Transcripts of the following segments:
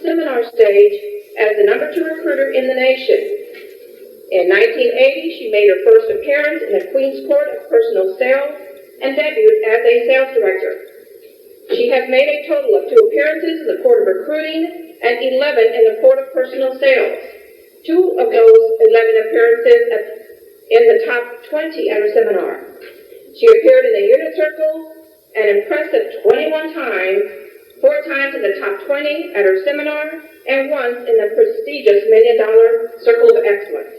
seminar stage as the #2 recruiter in the nation. In 1980, she made her first appearance in the Queen's Court of Personal Sales and debuted as a sales director. She has made a total of 2 appearances in the Court of Recruiting and 11 in the Court of Personal Sales. 2 of those 11 appearances in the top 20 at her seminar. She appeared in the unit circle an impressive 21 times, 4 times in the top 20 at her seminar, and once in the prestigious $1 Million Circle of Excellence.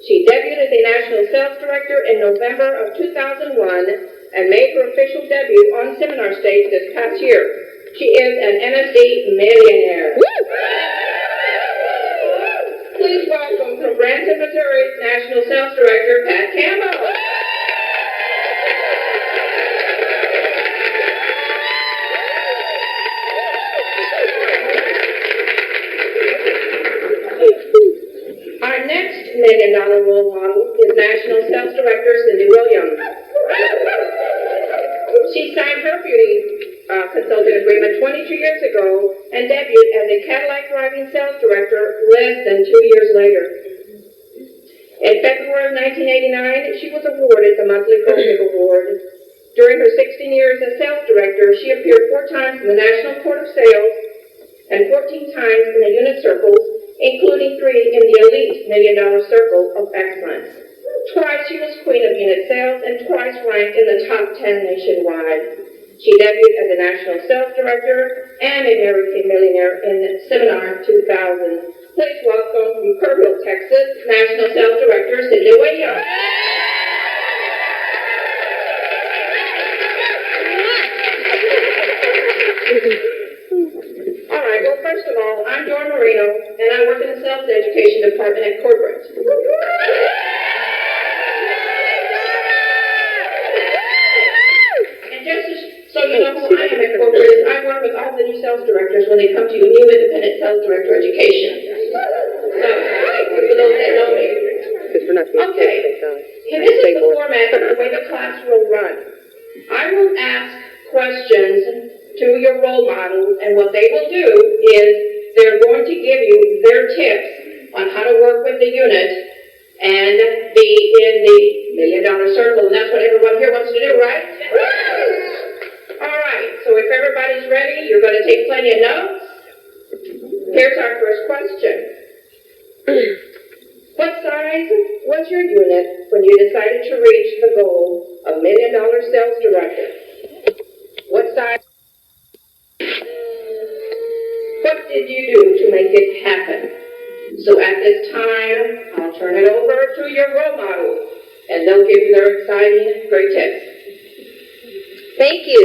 She debuted as a national sales director in November of 2001 and made her official debut on seminar stage this past year. She is an NSD millionaire. Please welcome from Branson, Missouri's National Sales Director, Pat Campbell. Our next $1 million role model is National Sales Director Cindy Williams. She signed her beauty consulting agreement 22 years ago and debuted as a Cadillac driving sales director less than 2 years later. In February of 1989, she was awarded the monthly Gold Medal Award. During her 16 years as sales director, she appeared 4 times in the National Court of Sales and 14 times in the unit circles, including 3 in the elite $1 Million Circle of Excellence. Twice she was Queen of Unit Sales and twice ranked in the top 10 nationwide. She debuted as a National Sales Director and a Mary Kay Millionaire in Seminar 2000. Please welcome from Kerrville, Texas, National Sales Director Cindy Williams. All right, well, first of all, I'm Dora Marino, and I work in the Sales Education Department at corporate. And just so you know who I am at corporate, is I work with all the new sales directors when they come to new independent sales director education. So, for those that know me. Okay, and this is the format of the way the class will run. I will ask questions to your role models, and what they will do is they're going to give you their tips on how to work with the unit and be in the $1 Million Circle, and that's what everyone here wants to do, right? All right, so if everybody's ready, you're going to take plenty of notes. Here's our first question. What size was your unit when you decided to reach the goal of $1 Million Sales Director? What size? What did you do to make it happen? So at this time, I'll turn it over to your role models, and they'll give you their exciting, great tips. Thank you.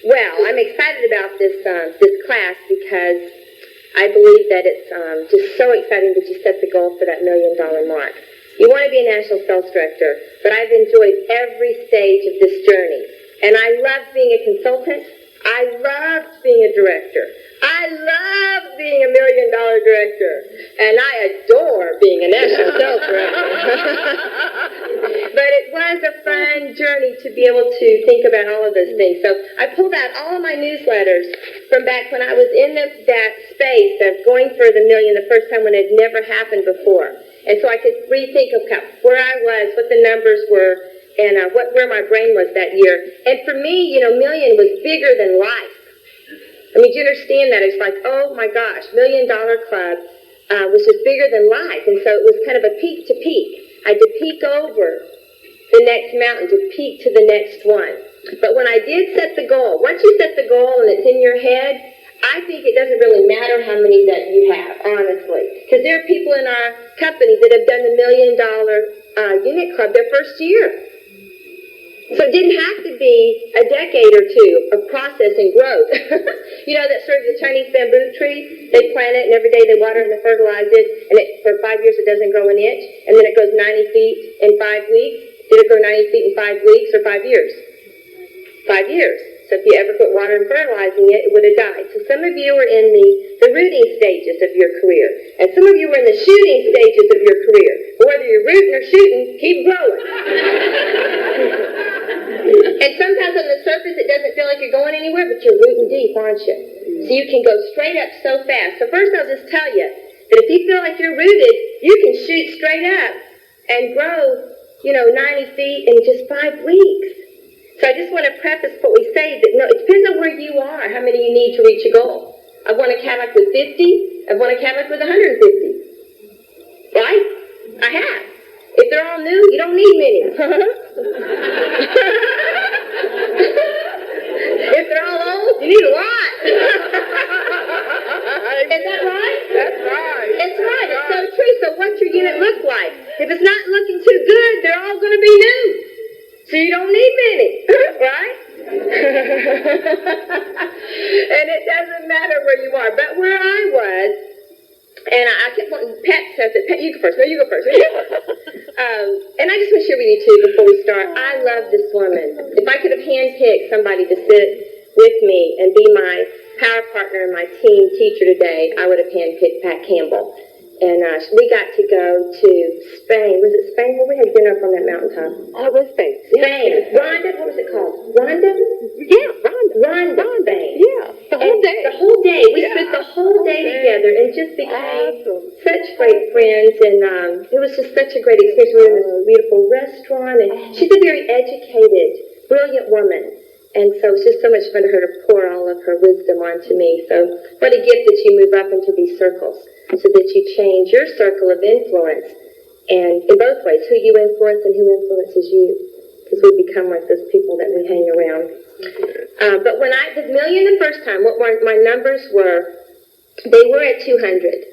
Well, I'm excited about this class because I believe that it's just so exciting that you set the goal for that $1 million mark. You want to be a national sales director, but I've enjoyed every stage of this journey. And I love being a consultant. I loved being a director. I love being a $1 million director. And I adore being a national sales director. But it was a fun journey to be able to think about all of those things. So I pulled out all of my newsletters from back when I was in that space of going for the million the first time when it had never happened before. And so I could rethink of where I was, what the numbers were, and where my brain was that year. And for me, million was bigger than life. I mean, do you understand that? It's like, oh my gosh, $1 Million Club was just bigger than life. And so it was kind of a peak to peak. I had to peek over the next mountain, to peak to the next one. But when I did set the goal, once you set the goal and it's in your head, I think it doesn't really matter how many that you have, honestly. Because there are people in our company that have done the $1 Million Unit Club their first year. So it didn't have to be a decade or two of process and growth. That sort of the Chinese bamboo tree, they plant it and every day they water it and they fertilize it, and for 5 years it doesn't grow an inch, and then it goes 90 feet in 5 weeks. Did it grow 90 feet in 5 weeks or 5 years? 5 years. So if you ever put water and fertilizing it, it would have died. So some of you are in the rooting stages of your career, and some of you are in the shooting stages of your career. But whether you're rooting or shooting, keep growing. And sometimes on the surface it doesn't feel like you're going anywhere, but you're rooting deep, aren't you? So you can go straight up so fast. So first I'll just tell you that if you feel like you're rooted, you can shoot straight up and grow, 90 feet in just 5 weeks. So I just want to preface what we say that, it depends on where you are, how many you need to reach a goal. I've won a Cadillac with 50, I've won a Cadillac with 150. Right? I have. If they're all new, you don't need many. If they're all old, you need a lot. Is that right? That's right. It's right. It's so true. So what's your unit look like? If it's not looking too good, they're all going to be new. So you don't need many, right? And it doesn't matter where you are. But where I was, and I kept wanting, Pat says it, Pat, you go first. No, you go first. And I just want to share with you, too, before we start, I love this woman. If I could have handpicked somebody to sit with me and be my power partner and my team teacher today, I would have handpicked Pat Campbell. And we got to go to Spain. Was it Spain? Where we had dinner up on that mountaintop? Oh, it was Spain. Spain. Rhonda, what was it called? Rhonda? Yeah, Rhonda, Spain. yeah. The whole day. The whole day. We Yeah. spent the whole day together and just became Awesome. such great friends. And it was just such a great experience. We were in this beautiful restaurant. And she's a very educated, brilliant woman. And so it's just so much fun to her to pour all of her wisdom onto me. So what a gift that you move up into these circles so that you change your circle of influence. And in both ways, who you influence and who influences you. Because we become like those people that we hang around. But when I did million the first time, what my numbers were, they were at 200.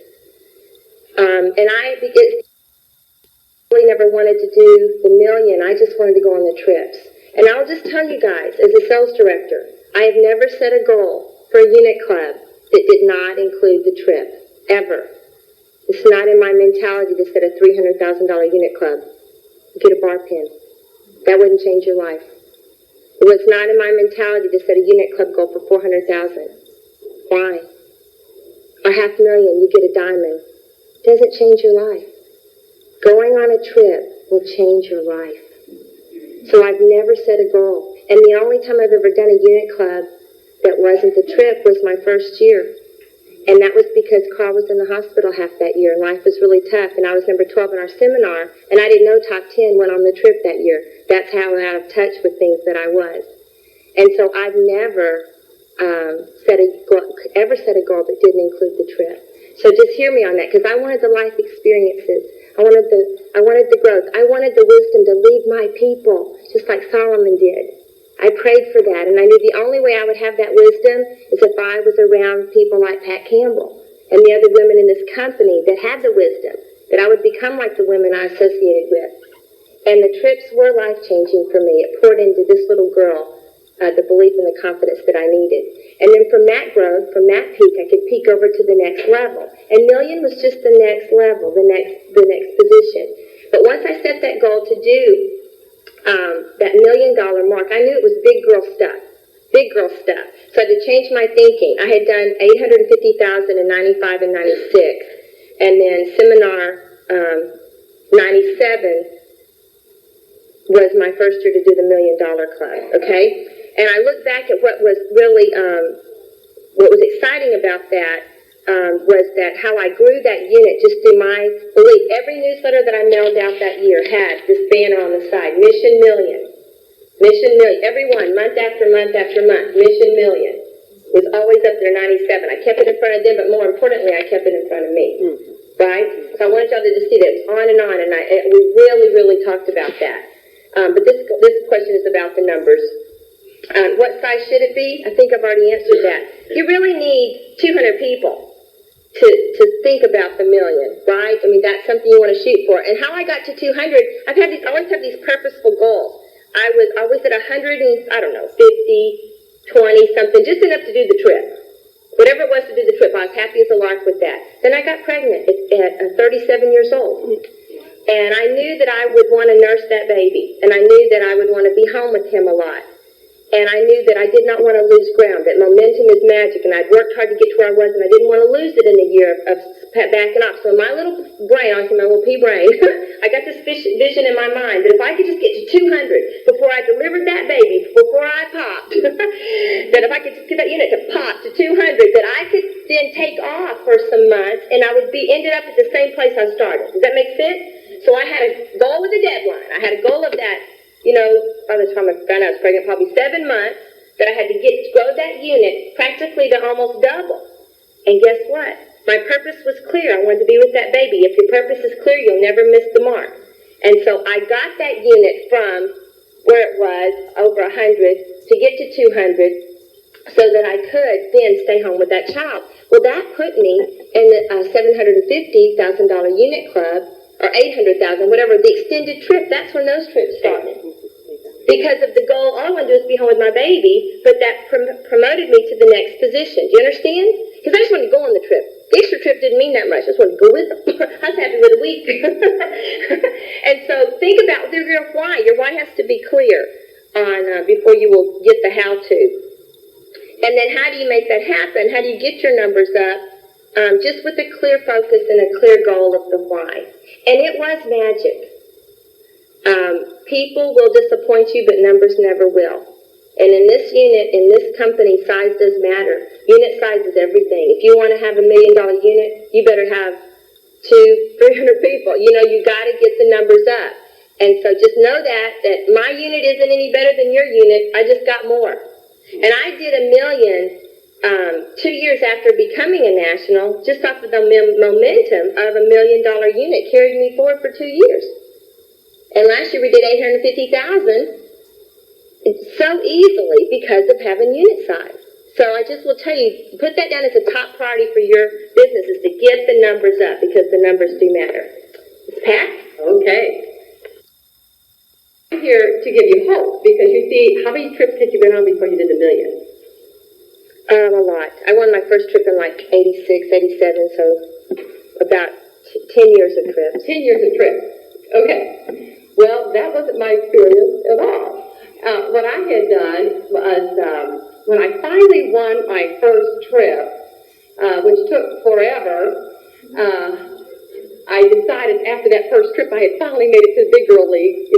And I really never wanted to do the million. I just wanted to go on the trips. And I'll just tell you guys, as a sales director, I have never set a goal for a unit club that did not include the trip, ever. It's not in my mentality to set a $300,000 unit club. Get a bar pin. That wouldn't change your life. It was not in my mentality to set a unit club goal for $400,000. Why? Or $500,000, you get a diamond. Doesn't change your life. Going on a trip will change your life. So I've never set a goal. And the only time I've ever done a unit club that wasn't the trip was my first year. And that was because Carl was in the hospital half that year, and life was really tough. And I was number 12 in our seminar, and I didn't know top 10 went on the trip that year. That's how out of touch with things that I was. And so I've never set a goal that didn't include the trip. So just hear me on that, because I wanted the life experiences. I wanted the growth. I wanted the wisdom to lead my people, just like Solomon did. I prayed for that, and I knew the only way I would have that wisdom is if I was around people like Pat Campbell and the other women in this company that had the wisdom, that I would become like the women I associated with. And the trips were life-changing for me. It poured into this little girl the belief and the confidence that I needed. And then from that growth, from that peak, I could peak over to the next level. And million was just the next level, the next position. But once I set that goal to do that $1 million mark, I knew it was big girl stuff. Big girl stuff. So I had to change my thinking. I had done $850,000 in 95 and 96. And then seminar 97 was my first year to do the $1 Million Club, okay? And I look back at what was really, what was exciting about that was that how I grew that unit just through my belief. Every newsletter that I mailed out that year had this banner on the side, Mission Million. Mission Million. Every one, month after month after month, Mission Million. Was always up there, 97. I kept it in front of them, but more importantly, I kept it in front of me. Right? So I wanted y'all to just see that it was on, and we really, really talked about that. But this question is about the numbers. What size should it be? I think I've already answered that. You really need 200 people to think about the million, right? I mean, that's something you want to shoot for. And how I got to 200, I always have these purposeful goals. I was always at 100 and, 50, 20, something, just enough to do the trip. Whatever it was to do the trip, I was happy as a lark with that. Then I got pregnant at 37 years old. And I knew that I would want to nurse that baby. And I knew that I would want to be home with him a lot. And I knew that I did not want to lose ground, that momentum is magic, and I'd worked hard to get to where I was, and I didn't want to lose it in a year of backing off. So in my little brain, I say my little pea brain, I got this vision in my mind that if I could just get to 200 before I delivered that baby, before I popped, that if I could just get that unit to pop to 200, that I could then take off for some months, and I would be ended up at the same place I started. Does that make sense? So I had a goal with a deadline. I had a goal of that, by the time I found out I was pregnant, probably 7 months, that I had to grow that unit practically to almost double. And guess what? My purpose was clear. I wanted to be with that baby. If your purpose is clear, you'll never miss the mark. And so I got that unit from where it was, over 100, to get to 200, so that I could then stay home with that child. Well, that put me in the $750,000 unit club, or $800,000, whatever, the extended trip. That's when those trips started. Because of the goal, all I wanted to do was be home with my baby, but that promoted me to the next position. Do you understand? Because I just wanted to go on the trip. The extra trip didn't mean that much. I just wanted to go with them. I was happy with a week. And so think about your why. Your why has to be clear on before you will get the how-to. And then how do you make that happen? How do you get your numbers up? Just with a clear focus and a clear goal of the why. And it was magic. People will disappoint you, but numbers never will. And in this unit, in this company, size does matter. Unit size is everything. If you want to have $1 million unit, you better have 200-300 people. You got to get the numbers up. And so just know that my unit isn't any better than your unit. I just got more. And I did $1 million 2 years after becoming a national, just off of the momentum of $1 million unit carried me forward for 2 years. And last year we did $850,000 so easily because of having unit size. So I just will tell you, put that down as a top priority for your business, is to get the numbers up, because the numbers do matter. Ms. Pat? Okay. I'm here to give you hope, because you see, how many trips had you been on before you did the million? A lot. I won my first trip in like 86, 87, so about 10 years of trips. 10 years of trips. Okay. Well, that wasn't my experience at all. What I had done was, when I finally won my first trip, which took forever, I decided after that first trip I had finally made it to the big girl league,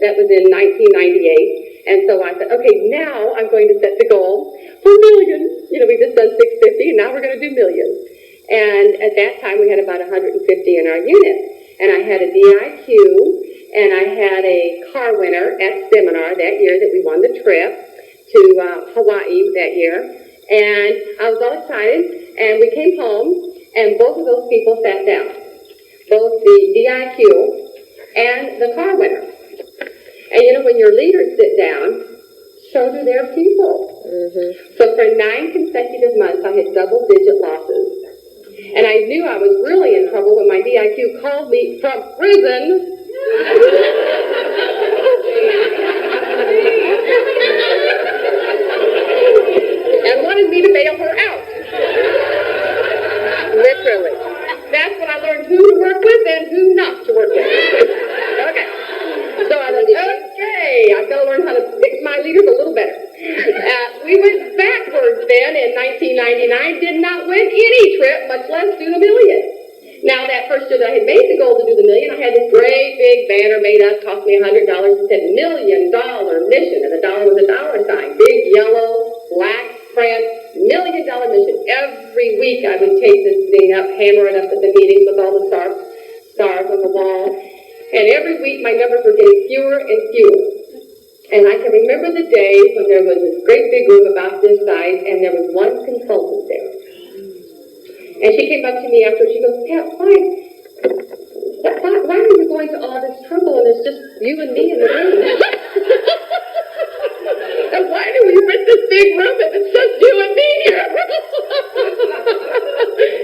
that was in 1998. And so I said, okay, now I'm going to set the goal for millions. We just done 650, and now we're going to do millions. And at that time we had about 150 in our unit. And I had a DIQ, and I had a car winner at seminar that year that we won the trip to Hawaii that year. And I was all excited, and we came home, and both of those people sat down, both the DIQ and the car winner. And when your leaders sit down, so do their people. Mm-hmm. So for 9 consecutive months, I had double-digit losses. And I knew I was really in trouble when my DIQ called me from prison. And wanted me to bail her out. Literally. That's when I learned who to work with and who not to work with. Okay. So I said, okay, I've got to learn how to pick my leaders a little better. We went backwards then in 1999, did not win any trip, much less do the million. Now, that first year that I had made the goal to do the million, I had this great big banner made up, cost me $100, and said $1 million mission, and the dollar was a dollar sign, big yellow, black print, $1 million mission. Every week I would take this thing up, hammer it up at the meetings with all the stars on the wall, and every week my numbers were getting fewer and fewer. And I can remember the day when there was this great big room about this size, and there was one consultant there. And she came up to me after, she goes, Pat, why are you going to all this trouble and it's just you and me in the room? And why do we rent this big room if it's just you and me here?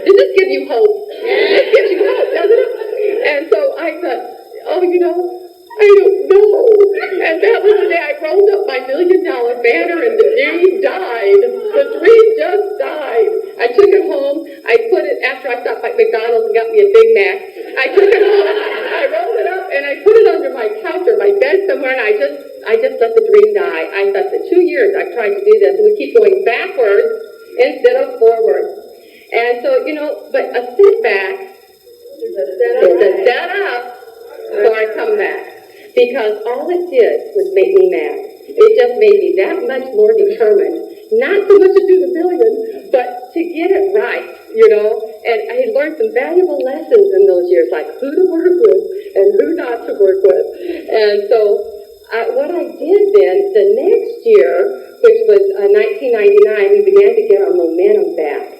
Does this give you hope? It gives you hope, doesn't it? And so I thought, I don't know. And that was the day I rolled up my $1 million banner and the dream died. The dream just died. I took it home. I put it, after I stopped at McDonald's and got me a Big Mac, I took it home, I rolled it up, and I put it under my couch or my bed somewhere, and I just let the dream die. I thought for 2 years I've tried to do this, and we keep going backwards instead of forward. And so, but a setback is a setup for a comeback. because all it did was make me mad. It just made me that much more determined, not so much to do the million, but to get it right, you know. And I had learned some valuable lessons in those years, like who to work with and who not to work with. And so what I did then, the next year, which was 1999, we began to get our momentum back.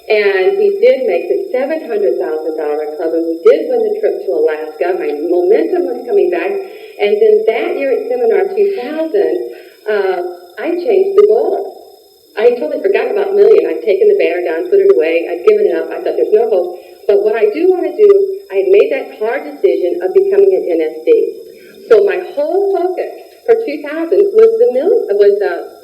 And we did make the $700,000 club, and we did win the trip to Alaska. My momentum was coming back. And then that year at Seminar 2000, I changed the goal. I totally forgot about million. I'd taken the banner down, put it away. I'd given it up. I thought there's no hope. But what I do want to do, I had made that hard decision of becoming an NSD. So my whole focus for 2000 was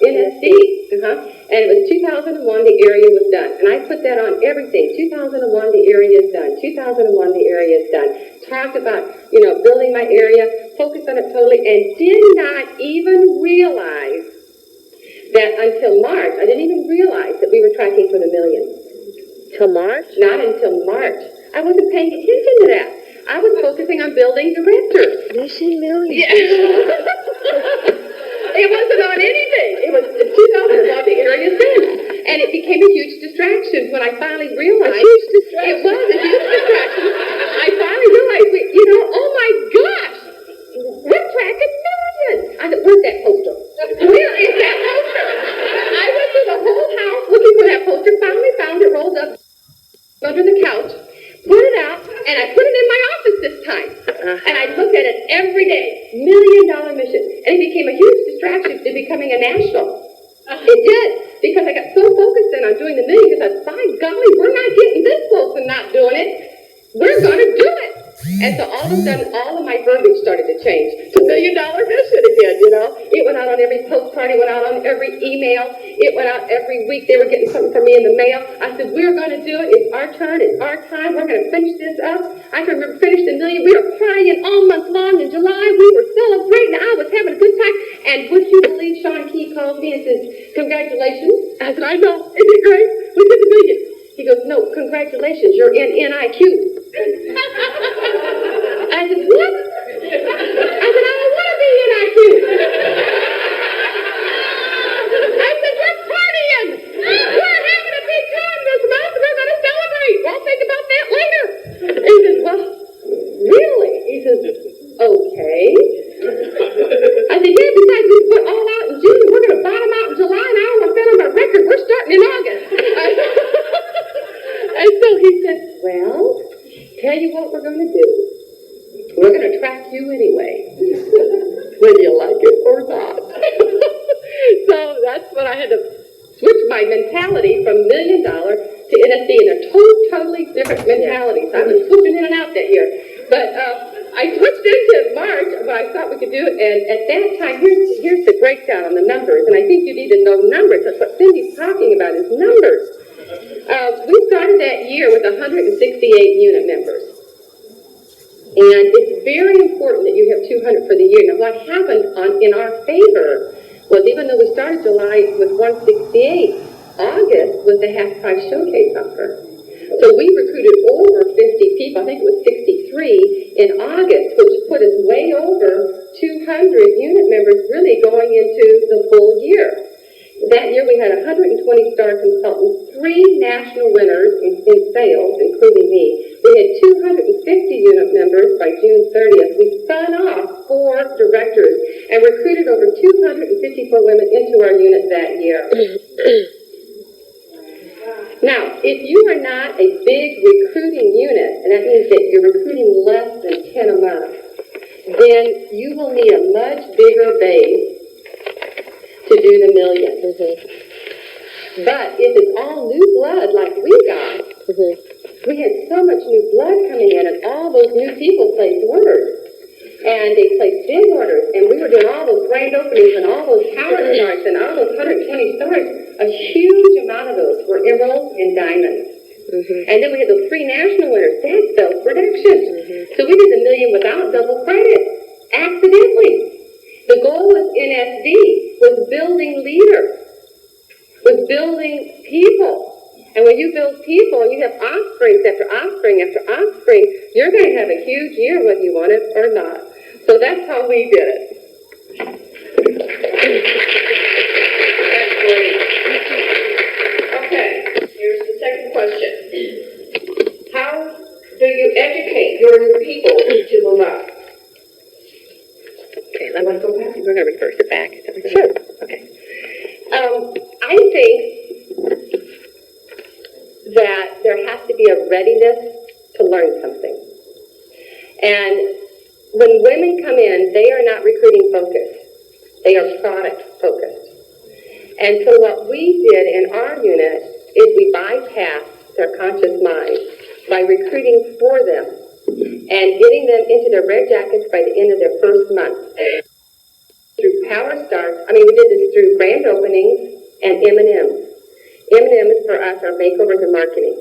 NSD. And it was 2001, the area was done. And I put that on everything. 2001, the area is done. 2001, the area is done. Talked about, building my area, focused on it totally, and did not even realize that until March, I didn't even realize that we were tracking for the million. Till March? Not until March. I wasn't paying attention to that. I was focusing on building directors. Mission million. Yeah. It wasn't on anything. It was 2001, the area done. And it became a huge distraction when I finally realized. A huge distraction. It was a huge distraction. I finally realized, oh my gosh, we're tracking millions. I said, where's that poster? Where is that poster? I went through the whole house looking for that poster, finally found it rolled up under the couch, put it out, and I put it in my office this time. And I looked at it every day, $1 million mission. And it became a huge distraction to becoming a national. It did, because I got so focused in on doing the million, because I thought, by golly, we're not getting this close and not doing it. We're going to do it. And so all of a sudden, all of my verbiage started to change to $1 million mission again, It went out on every postcard. It went out on every email. It went out every week. They were getting something from me in the mail. I said, we're going to do it. It's our turn. It's our time. We're going to finish this up. I can remember finishing the million. We were crying all month long in July. We were celebrating. I was having a good time. And would you believe Sean Key called me and says, congratulations. I said, I know. Isn't it great? We did the million. He goes, no, congratulations. You're in NIQ. I said, what? I said, I don't want to be NIQ. I said, we're partying. We're having a big time this month. We're going to celebrate. We'll think about that later. And he says, well, really? He says, okay. I said, yeah, besides we put all out in June, we're going to bottom out in July, and I don't want to set on my record. We're starting in August. And so he said, well, tell you what we're going to do. We're going to track you anyway, whether you like it or not. So that's when I had to switch my mentality from $1 million to NSD in a totally different mentality. So I was switching in and out that year. But I switched into March when I thought we could do it. And at that time, here's the breakdown on the numbers. And I think you need to know numbers. That's what Cindy's talking about is numbers. We started that year with 168 unit members. And it's very important that you have 200 for the year. Now, what happened in our favor was even though we started July with 168, August was the half price showcase offer. So we recruited over 50 people. I think it was 63 in August, which put us way over 200 unit members really going into the full year. That year we had 120 star consultants, 3 national winners in sales, including me. We had 250 unit members by June 30th. We spun off 4 directors and recruited over 254 women into our unit that year. Now, if you are not a big recruiting unit, and that means that you're recruiting less than 10 a month, then you will need a much bigger base to do the million. But if it's all new blood like we got, we had so much new blood coming in, and all those new people placed orders. And they placed big orders, and we were doing all those grand openings and all those power starts and all those 120 stars. A huge amount of those were emeralds and diamonds. And then we had those 3 national winners. That's self-production. So we did the million without double credit, accidentally. The goal with NSD was building leaders, was building people. And when you build people and you have offsprings after offspring after offspring, you're going to have a huge year whether you want it or not. So that's how we did it. That's great. Okay, here's the second question. How do you educate your new people to move up? Okay, I want to go back. we're going to reverse it back. Sure. Okay. I think that there has to be a readiness to learn something. And when women come in, they are not recruiting focused. They are product focused. And so what we did in our unit is we bypassed their conscious mind by recruiting for them and getting them into their red jackets by the end of their first month. Through Power Starts, we did this through grand openings and M&Ms. M&Ms for us are makeovers and marketing.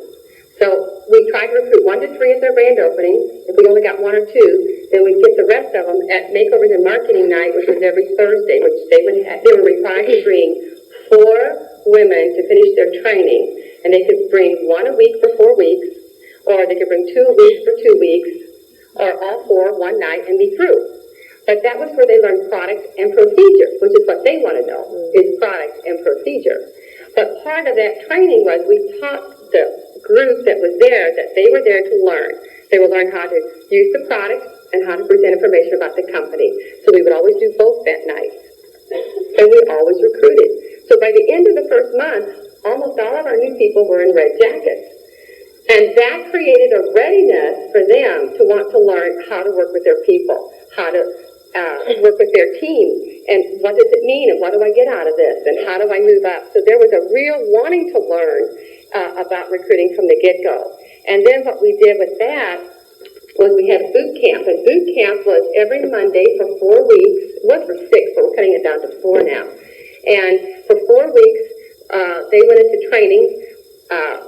So we tried to recruit 1 to 3 at their grand opening. If we only got 1 or 2, then we'd get the rest of them at makeovers and marketing night, which was every Thursday, which they were required to bring 4 women to finish their training, and they could bring 1 a week for 4 weeks, or they could bring 2 a week for 2 weeks, or all 4 one night and be through. But that was where they learned product and procedure, which is what they want to know, is product and procedure. But part of that training was we taught the group that was there that they were there to learn. They would learn how to use the product and how to present information about the company. So we would always do both that night. And we always recruited. So by the end of the first month, almost all of our new people were in red jackets. And that created a readiness for them to want to learn how to work with their people, how to work with their team, and what does it mean, and what do I get out of this, and how do I move up? So there was a real wanting to learn about recruiting from the get-go. And then what we did with that was we had boot camp, and boot camp was every Monday for 4 weeks. It was for 6, but we're cutting it down to 4 now. And for 4 weeks, they went into training.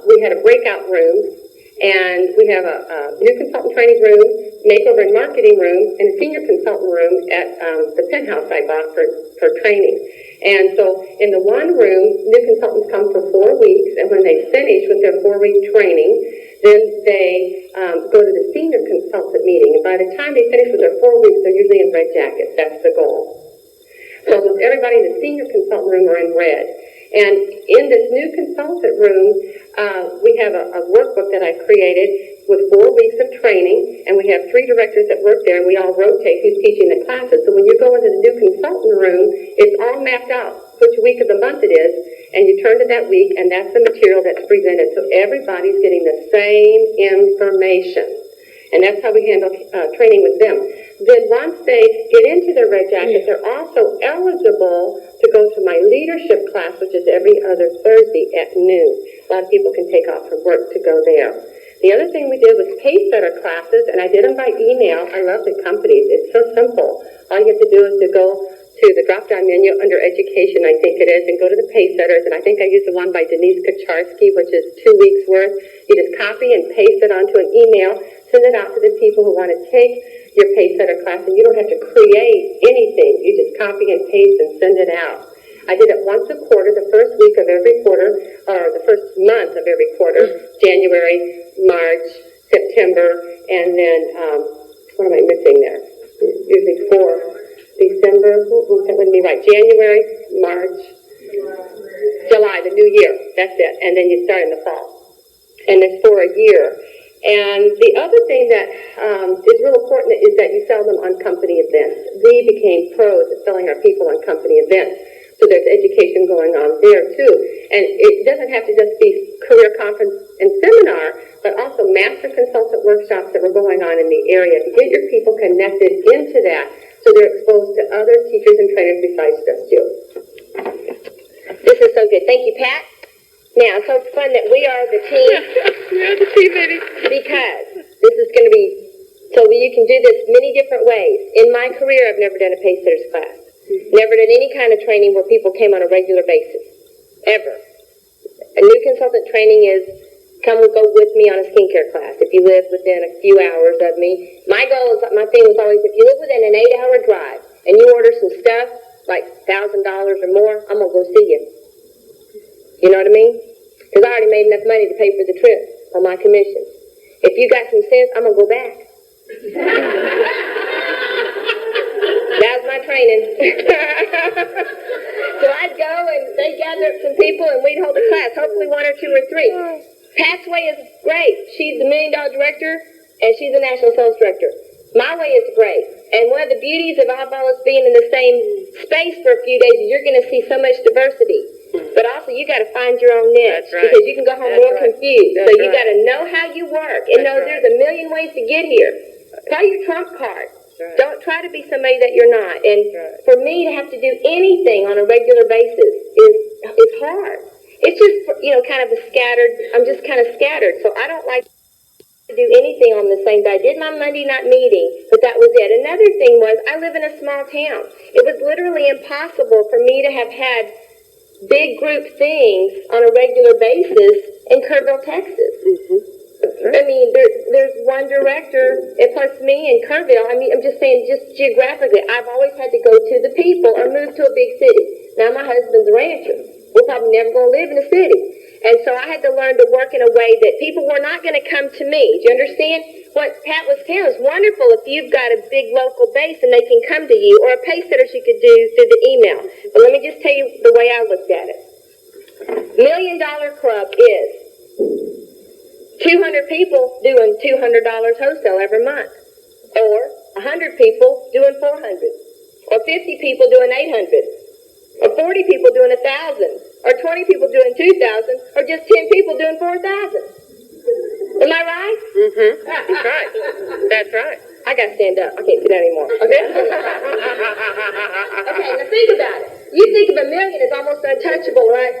We had a breakout room, and we have a new consultant training room, makeover and marketing room, and a senior consultant room at the penthouse I bought for training. And so in the one room, new consultants come for 4 weeks, and when they finish with their 4-week training, then they go to the senior consultant meeting. And by the time they finish with their 4 weeks, they're usually in red jackets. That's the goal. So almost everybody in the senior consultant room are in red. And in this new consultant room, we have a workbook that I created with 4 weeks of training, and we have 3 directors that work there, and we all rotate who's teaching the classes. So when you go into the new consultant room, it's all mapped out which week of the month it is, and you turn to that week, and that's the material that's presented. So everybody's getting the same information. And that's how we handle training with them. Then once they get into their red jacket, they're also eligible to go to my leadership class, which is every other Thursday at noon. A lot of people can take off from work to go there. The other thing we did was pacesetter classes, and I did them by email. I love the companies. It's so simple. All you have to do is to go to the drop-down menu under education, I think it is, and go to the pacesetters. And I think I used the one by Denise Kacharsky, which is 2 weeks worth. You just copy and paste it onto an email, send it out to the people who want to take your pacesetter class, and you don't have to create anything. You just copy and paste and send it out. I did it once a quarter, the first week of every quarter, or the first month of every quarter, January, March, September, and then, what am I missing there? Usually 4. December, that wouldn't be right. January, March, July, the new year. That's it. And then you start in the fall. And it's for a year. And the other thing that is real important is that you sell them on company events. We became pros at selling our people on company events. So there's education going on there too. And it doesn't have to just be career conference and seminar, but also master consultant workshops that were going on in the area to get your people connected into that so they're exposed to other teachers and trainers besides just you. This is so good. Thank you, Pat. Now, it's so fun that we are the team. We are the team, baby. Because this is going to be, so you can do this many different ways. In my career, I've never done a pacesetters class. Never done any kind of training where people came on a regular basis. Ever. A new consultant training is, come go with me on a skincare class if you live within a few hours of me. My thing was always, if you live within an 8-hour drive and you order some stuff, like $1,000 or more, I'm going to go see you. You know what I mean? Because I already made enough money to pay for the trip on my commission. If you got some sense, I'm going to go back. That was my training. So I'd go and they'd gather up some people and we'd hold a class, hopefully one or two or three. Pat's way is great. She's the $1 Million Director and she's the National Sales Director. My way is great. And one of the beauties of all of us being in the same space for a few days is you're going to see so much diversity. But also you got to find your own niche. That's right. Because you can go home That's real right. confused. That's So you right. got to know how you work and know there's a million ways to get here. Play your trump card. Right. Don't try to be somebody that you're not. And Right. for me to have to do anything on a regular basis is hard. It's just, kind of I'm just kind of scattered. So I don't like to do anything on the same day. I did my Monday night meeting, but that was it. Another thing was I live in a small town. It was literally impossible for me to have had big group things on a regular basis in Kerrville, Texas. I mean, there's one director, and plus me in Kerrville. I mean, I'm just saying, just geographically, I've always had to go to the people or move to a big city. Now my husband's a rancher. We're probably never going to live in a city. And so I had to learn to work in a way that people were not going to come to me. Do you understand? What Pat was telling us, wonderful if you've got a big local base and they can come to you, or a pace setter she could do through the email. But let me just tell you the way I looked at it. $1 Million Club is 200 people doing $200 wholesale every month, or 100 people doing 400, or 50 people doing 800, or 40 people doing 1,000, or 20 people doing 2,000, or just 10 people doing 4,000. Am I right? Mm-hmm. That's right. That's right. I gotta stand up. I can't sit down anymore. Okay. Okay, now think about it. You think of 1 million as almost untouchable, right?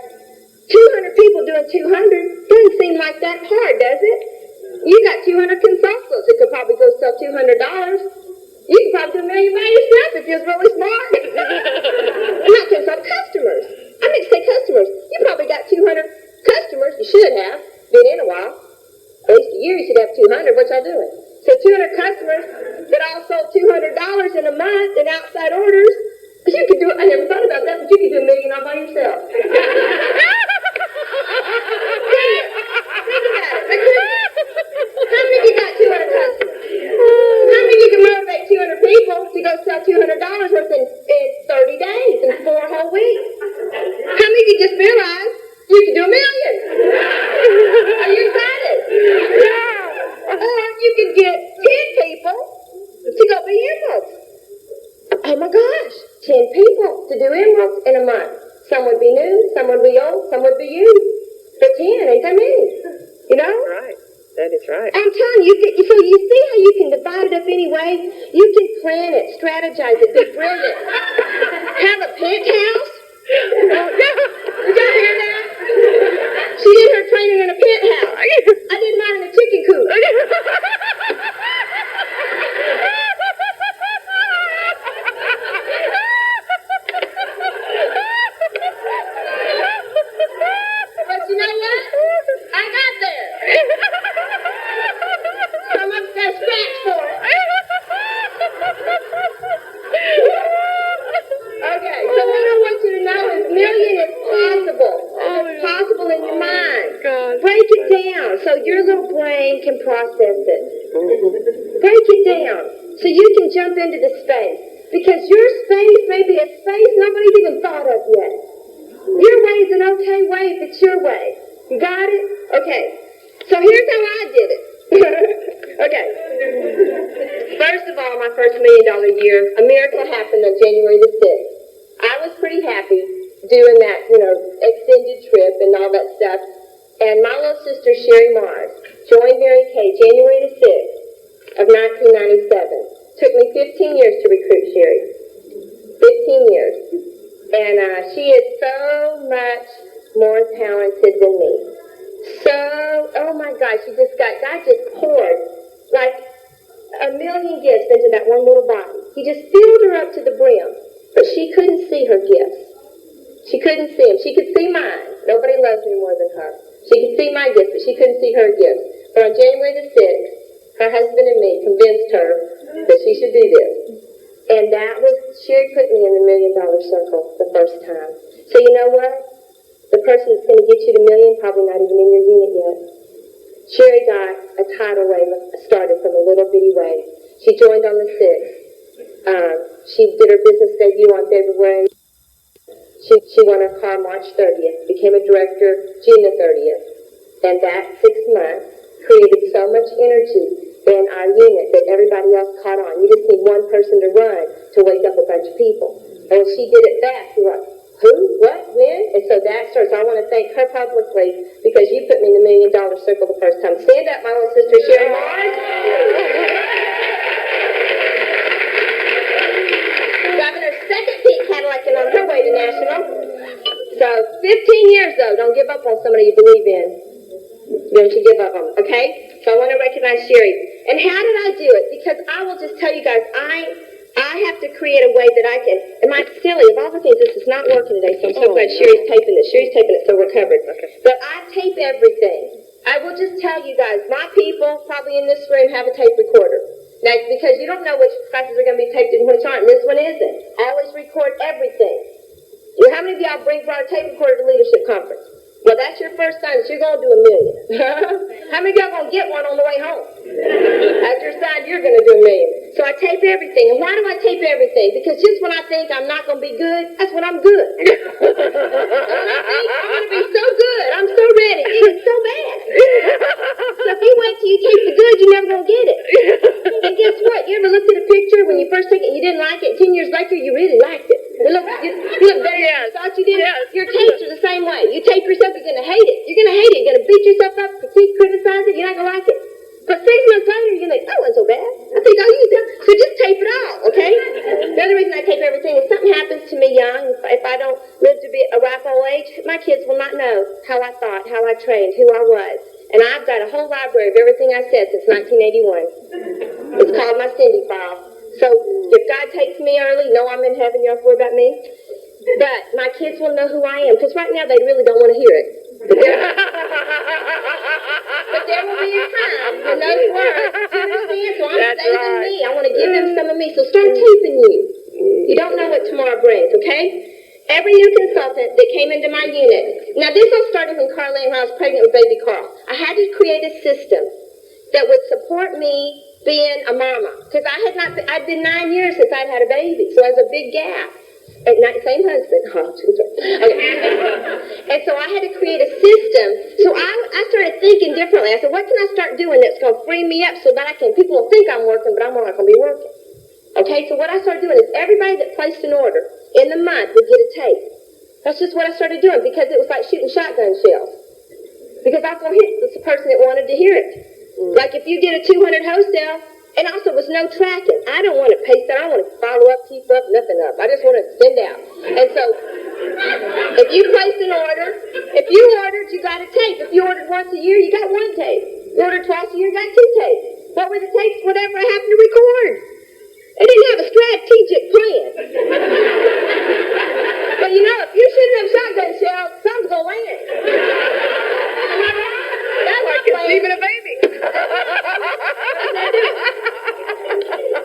200 people doing 200 doesn't seem like that hard, does it? You got 200 consultants that could probably go sell $200. You can probably do $1 million by yourself if you're really smart. Not consult customers. I meant to say customers. You probably got 200 customers. You should have. Been in a while. At least a year you should have 200. What y'all doing? So 200 customers that all sold $200 in a month in outside orders. But you could do it. I never thought about that, but you could do $1 million all by yourself. Think about it. How many you got 200 customers? How many you can motivate 200 people to go sell $200 worth in 30 days, in 4 whole weeks? How many you just realize you can do $1 million? Are you excited? Or you can get 10 people to go be emeralds. Oh my gosh, 10 people to do emeralds in a month. Some would be new, some would be old, some would be used. But 10 ain't that many, you know? Right. That is right. I'm telling you, so you see how you can divide it up any way? You can plan it, strategize it, be brilliant. Have a penthouse. Did y'all hear that? She did her training in a penthouse. I did mine in a chicken coop. But you know what? I got there. So I'm up there scratch for it. Okay, so what I want you to know is $1 million is possible. It's possible in your mind. Break it down so your little brain can process it. Break it down so you can jump into the space. Because your space may be a space nobody's even thought of yet. Your way is an okay way if it's your way. You got it? Okay. So here's how I did it. Okay. First of all, my first $1 million year, a miracle happened on January the 6th. I was pretty happy doing that, extended trip and all that stuff. And my little sister, Sherry Mars, joined Mary Kay January the 6th of 1997. Took me 15 years to recruit Sherry. 15 years. And she is so much more talented than me. Oh my gosh, God just poured like 1 million gifts into that one little body. He just filled her up to the brim. But she couldn't see her gifts. She couldn't see them. She could see mine. Nobody loves me more than her. She could see my gifts, but she couldn't see her gifts. But on January the 6th, her husband and me convinced her that she should do this. And Sherry put me in the $1 million circle the first time. So you know what? The person that's going to get you to $1 million probably not even in your unit yet. Sherry got a tidal wave started from a little bitty wave. She joined on the 6th. She did her business debut on February. She won her car March 30th, became a director June the 30th. And that 6 months created so much energy in our unit that everybody else caught on. You just need one person to run to wake up a bunch of people. And when she did it fast, you're like, who, what, when? And so that starts. I want to thank her publicly because you put me in the $1 million circle the first time. Stand up, my little sister, Sherry Mars. Governor's second pink Cadillac and on her way to national. So 15 years, though. Don't give up on somebody you believe in. Don't you give up on them, okay? So I want to recognize Sherry. And how did I do it? Because I will just tell you guys, I have to create a way that I can. Am I silly? Of all the things, this is not working today, so I'm so glad Sherry's taping this. Sherry's taping it so we're covered. Okay. But I tape everything. I will just tell you guys, my people probably in this room have a tape recorder. Now, because you don't know which classes are going to be taped and which aren't, and this one isn't. Always record everything. How many of y'all brought a tape recorder to leadership conference? Well, that's your first sign that you're going to do $1 million. How many of y'all going to get one on the way home? That's your sign you're going to do $1 million. So I tape everything. And why do I tape everything? Because just when I think I'm not going to be good, that's when I'm good. And when I think I'm going to be so good, I'm so ready, it is so bad. So if you wait till you tape the good, you're never going to get it. And guess what? You ever looked at a picture when you first took it and you didn't like it, 10 years later you really liked it. You look better than you thought you did. Your tapes are the same way. You tape yourself, you're going to hate it. You're going to hate it. You're going to beat yourself up, critique, criticize it. You're not going to like it. But 6 months later, you're going to think, that wasn't so bad. I think I'll use it. So just tape it all, okay? The other reason I tape everything is something happens to me young. If I don't live to be a ripe old age, my kids will not know how I thought, how I trained, who I was. And I've got a whole library of everything I said since 1981. It's called my Cindy file. So if God takes me early, know I'm in heaven, you don't have to worry about me. But my kids will know who I am, because right now they really don't want to hear it. But there will be a time when those words, you understand? So I'm saving me. I want to give them some of me. So start taping you. You don't know what tomorrow brings, okay? Every new consultant that came into my unit. Now this all started when Carlene, when I was pregnant with baby Carl. I had to create a system that would support me being a mama. Because I'd been 9 years since I'd had a baby. So there's a big gap. At night, same husband. Oh, okay. And so I had to create a system. So I started thinking differently. I said, what can I start doing that's going to free me up so that people will think I'm working, but I'm not going to be working. Okay, so what I started doing is everybody that placed an order in the month would get a tape. That's just what I started doing because it was like shooting shotgun shells. Because I was going to hit the person that wanted to hear it. Like if you did a 200 wholesale, and also with no tracking. I don't want to paste that. I don't want to follow up, keep up, nothing up. I just want to send out. And so if you placed an order, if you ordered, you got a tape. If you ordered once a year, you got 1 tape. You ordered twice a year, you got 2 tapes. What were the tapes? Whatever I happened to record. They didn't have a strategic plan. But you know, if you're shooting them shotgun shells, something's going to land. That's like conceiving a baby.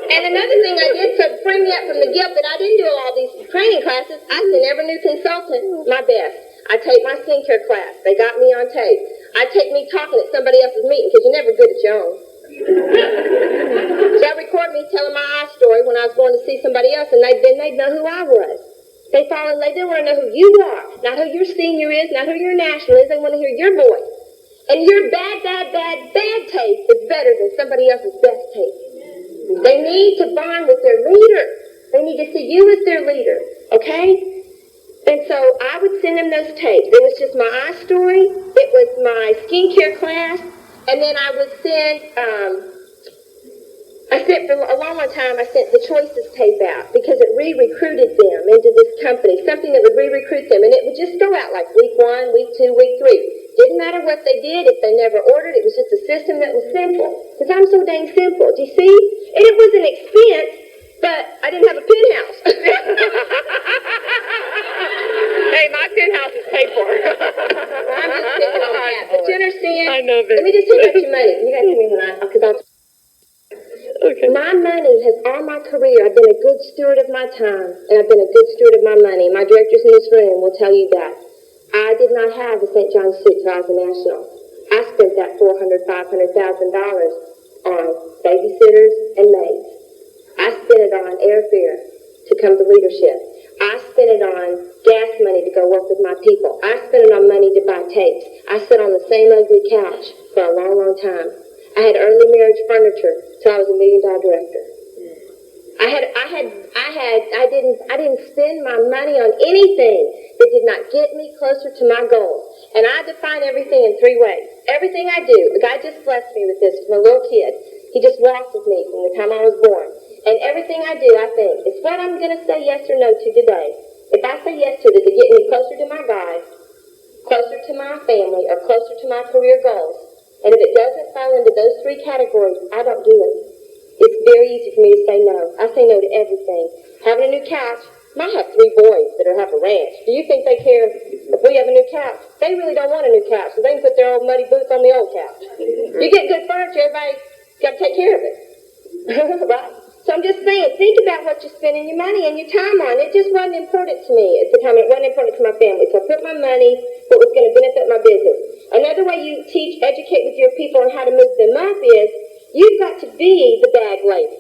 And another thing I did to free me up from the guilt that I didn't do all these training classes, I sent every new consultant my best. I take my skincare class. They got me on tape. I take me talking at somebody else's meeting because you're never good at your own. So I record me telling my eye story when I was going to see somebody else, and they'd know who I was. They didn't want to know who you are, not who your senior is, not who your national is. They want to hear your voice. And your bad tape is better than somebody else's best tape. They need to bond with their leader. They need to see you as their leader, okay? And so I would send them those tapes. It was just my eye story. It was my skincare class. And then I would send, for a long time, I sent the Choices tape out because it re-recruited them into this company, something that would re-recruit them. And it would just go out like week 1, week 2, week 3. Didn't matter what they did, if they never ordered, it was just a system that was simple. Because I'm so dang simple, do you see? And it was an expense, but I didn't have a penthouse. Hey, my penthouse is paid for. I'm just picking on that. But you understand? I know that. Let me just tell you about your money. You got to tell me when because I'll... Okay. My money has, all my career, I've been a good steward of my time, and I've been a good steward of my money. My directors in this room will tell you that. I did not have a St. John's suit till I was a national. I spent that $400,000, $500,000 on babysitters and maids. I I spent it on airfare to come to leadership. I spent it on gas money to go work with my people. I spent it on money to buy tapes. I sat on the same ugly couch for a long, long time. I had early marriage furniture till I was $1 million director. I didn't spend my money on anything that did not get me closer to my goals. And I define everything in 3 ways. Everything I do, God just blessed me with this from a little kid. He just walked with me from the time I was born. And everything I do, I think, is what I'm going to say yes or no to today. If I say yes to it, does it get me closer to my God, closer to my family, or closer to my career goals? And if it doesn't fall into those 3 categories, I don't do it. It's very easy for me to say no. I say no to everything. Having a new couch, I have 3 boys that have a ranch. Do you think they care if we have a new couch? They really don't want a new couch, so they can put their old muddy boots on the old couch. You get good furniture, everybody's got to take care of it. Right? So I'm just saying, think about what you're spending your money and your time on. It just wasn't important to me at the time. It wasn't important to my family. So I put my money where it was going to benefit my business. Another way you teach, educate with your people on how to move them up is you've got to be the bag lady.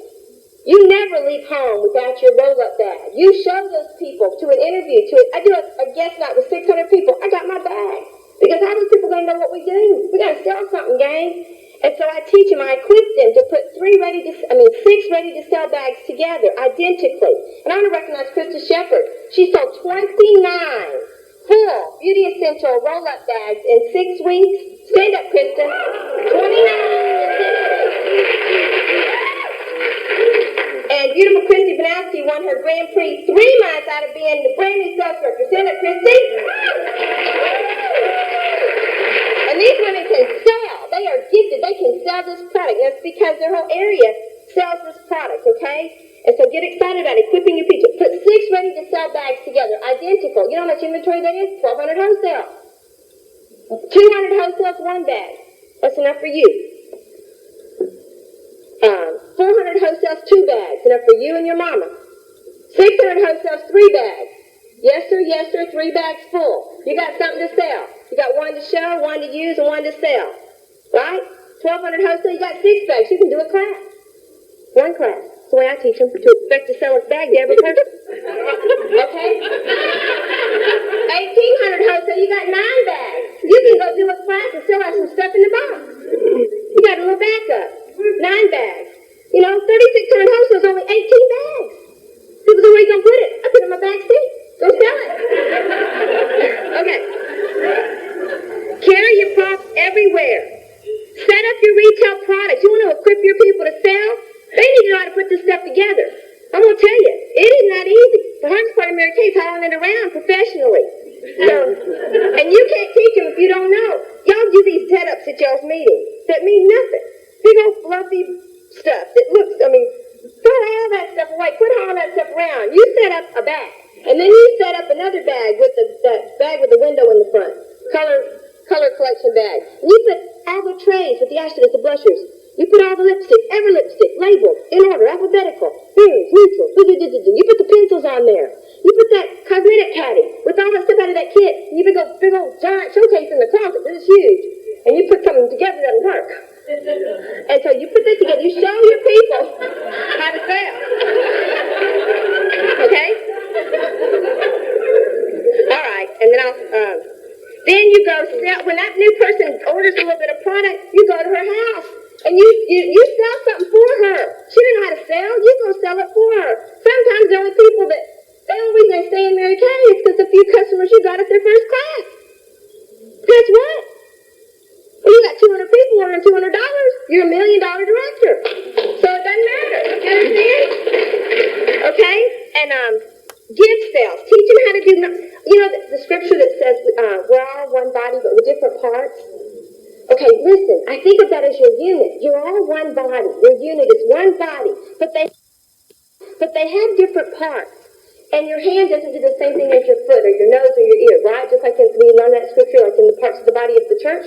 You never leave home without your roll-up bag. You show those people to an interview. I do a guest night with 600 people. I got my bag. Because how those people going to know what we do? We got to sell something, gang. And so I teach them, I equip them to put 6 ready-to-sell bags together, identically. And I want to recognize Krista Shepard. She sold 29 full Beauty Essential roll-up bags in 6 weeks. Stand up, Krista. 29. And beautiful Christy Banowski won her Grand Prix 3 months out of being the brand new sales director. Stand up, Christy. And these women can sell. They are gifted. They can sell this product. That's because their whole area sells this product, okay? And so get excited about equipping your people. Put 6 ready-to-sell bags together, identical. You know how much inventory that is? 1,200 wholesale. 200 wholesales, 1 bag. That's enough for you. 400 wholesales, 2 bags. Enough for you and your mama. 600 wholesales, 3 bags. Yes, sir, 3 bags full. You got something to sell. You got 1 to show, 1 to use, and 1 to sell. Right? 1,200 wholesale, you got 6 bags. You can do a class. 1 class. That's the way I teach them to expect to sell a bag to every person. Okay? 1,800 wholesale, you got 9 bags. You can go do a class and still have some stuff in the box. You got a little backup. 9 bags. 3,600 wholesale is only 18 bags. People say, where you going to put it? I put it in my back seat. Go sell it. Okay. Carry your props everywhere. Set up your retail products. You want to equip your people to sell? They need to know how to put this stuff together. I'm going to tell you, it is not easy. The hardest part of Mary Kay's hauling it around professionally. So, and you can't teach them if you don't know. Y'all do these setups at y'all's meetings that mean nothing. Big old fluffy stuff that looks, throw all that stuff away. Put all that stuff around. You set up a bag. And then you set up another bag with that bag with the window in the front. Color collection bag. And you put all the trays with the eyeshadows, the blushers. You put all the lipstick, every lipstick, labeled, in order, alphabetical, berries, neutral. You put the pencils on there. You put that cosmetic caddy with all that stuff out of that kit. And you big old giant showcase in the closet. This is huge. And you put something together that'll work. And so you put this together. You show your people how to sell. Okay? All right. And then then you go sell. When that new person orders a little bit of product, you go to her house. And you sell something for her. She didn't know how to sell. You go sell it for her. Sometimes the only people the only reason they stay in Mary Kay is because a few customers you got at their first class. Guess what? Well, you got 200 people ordering $200. You're $1 million director. So it doesn't matter. You understand? Okay? And gift sales. Teach them how to do. The scripture that says we're all one body but with different parts. Okay, listen, I think of that as your unit. You're all one body. Your unit is one body. But they have different parts. And your hand doesn't do the same thing as your foot or your nose or your ear, right? Just like when you learn that scripture, like in the parts of the body of the church.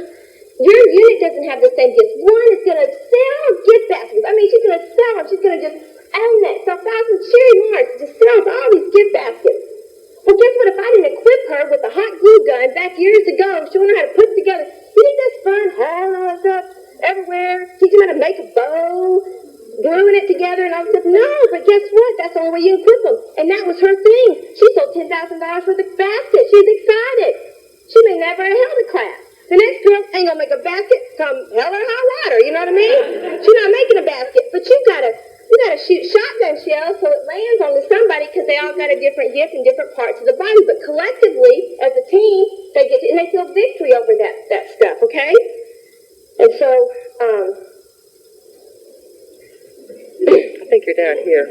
Your unit doesn't have the same gifts. One is going to sell gift baskets. She's going to sell them. She's going to just own that. Sell thousands of cherry marks. Just sells all these gift baskets. Well, guess what? If I didn't equip her with a hot glue gun back years ago, showing her how to put together, you think that's fun? Hauling all that stuff everywhere. Teach them how to make a bow. gluing it together and all this stuff. No, but guess what? That's the only way you equip them. And that was her thing. She sold $10,000 worth of baskets. She's excited. She may never have held a class. The next girl ain't gonna make a basket come hell or high water, you know what I mean? She's not making a basket, but you gotta shoot shotgun shells so it lands on somebody because they all got a different gift in different parts of the body. But collectively, as a team, they get to, and they feel victory over that stuff, okay? And so, I think you're down here.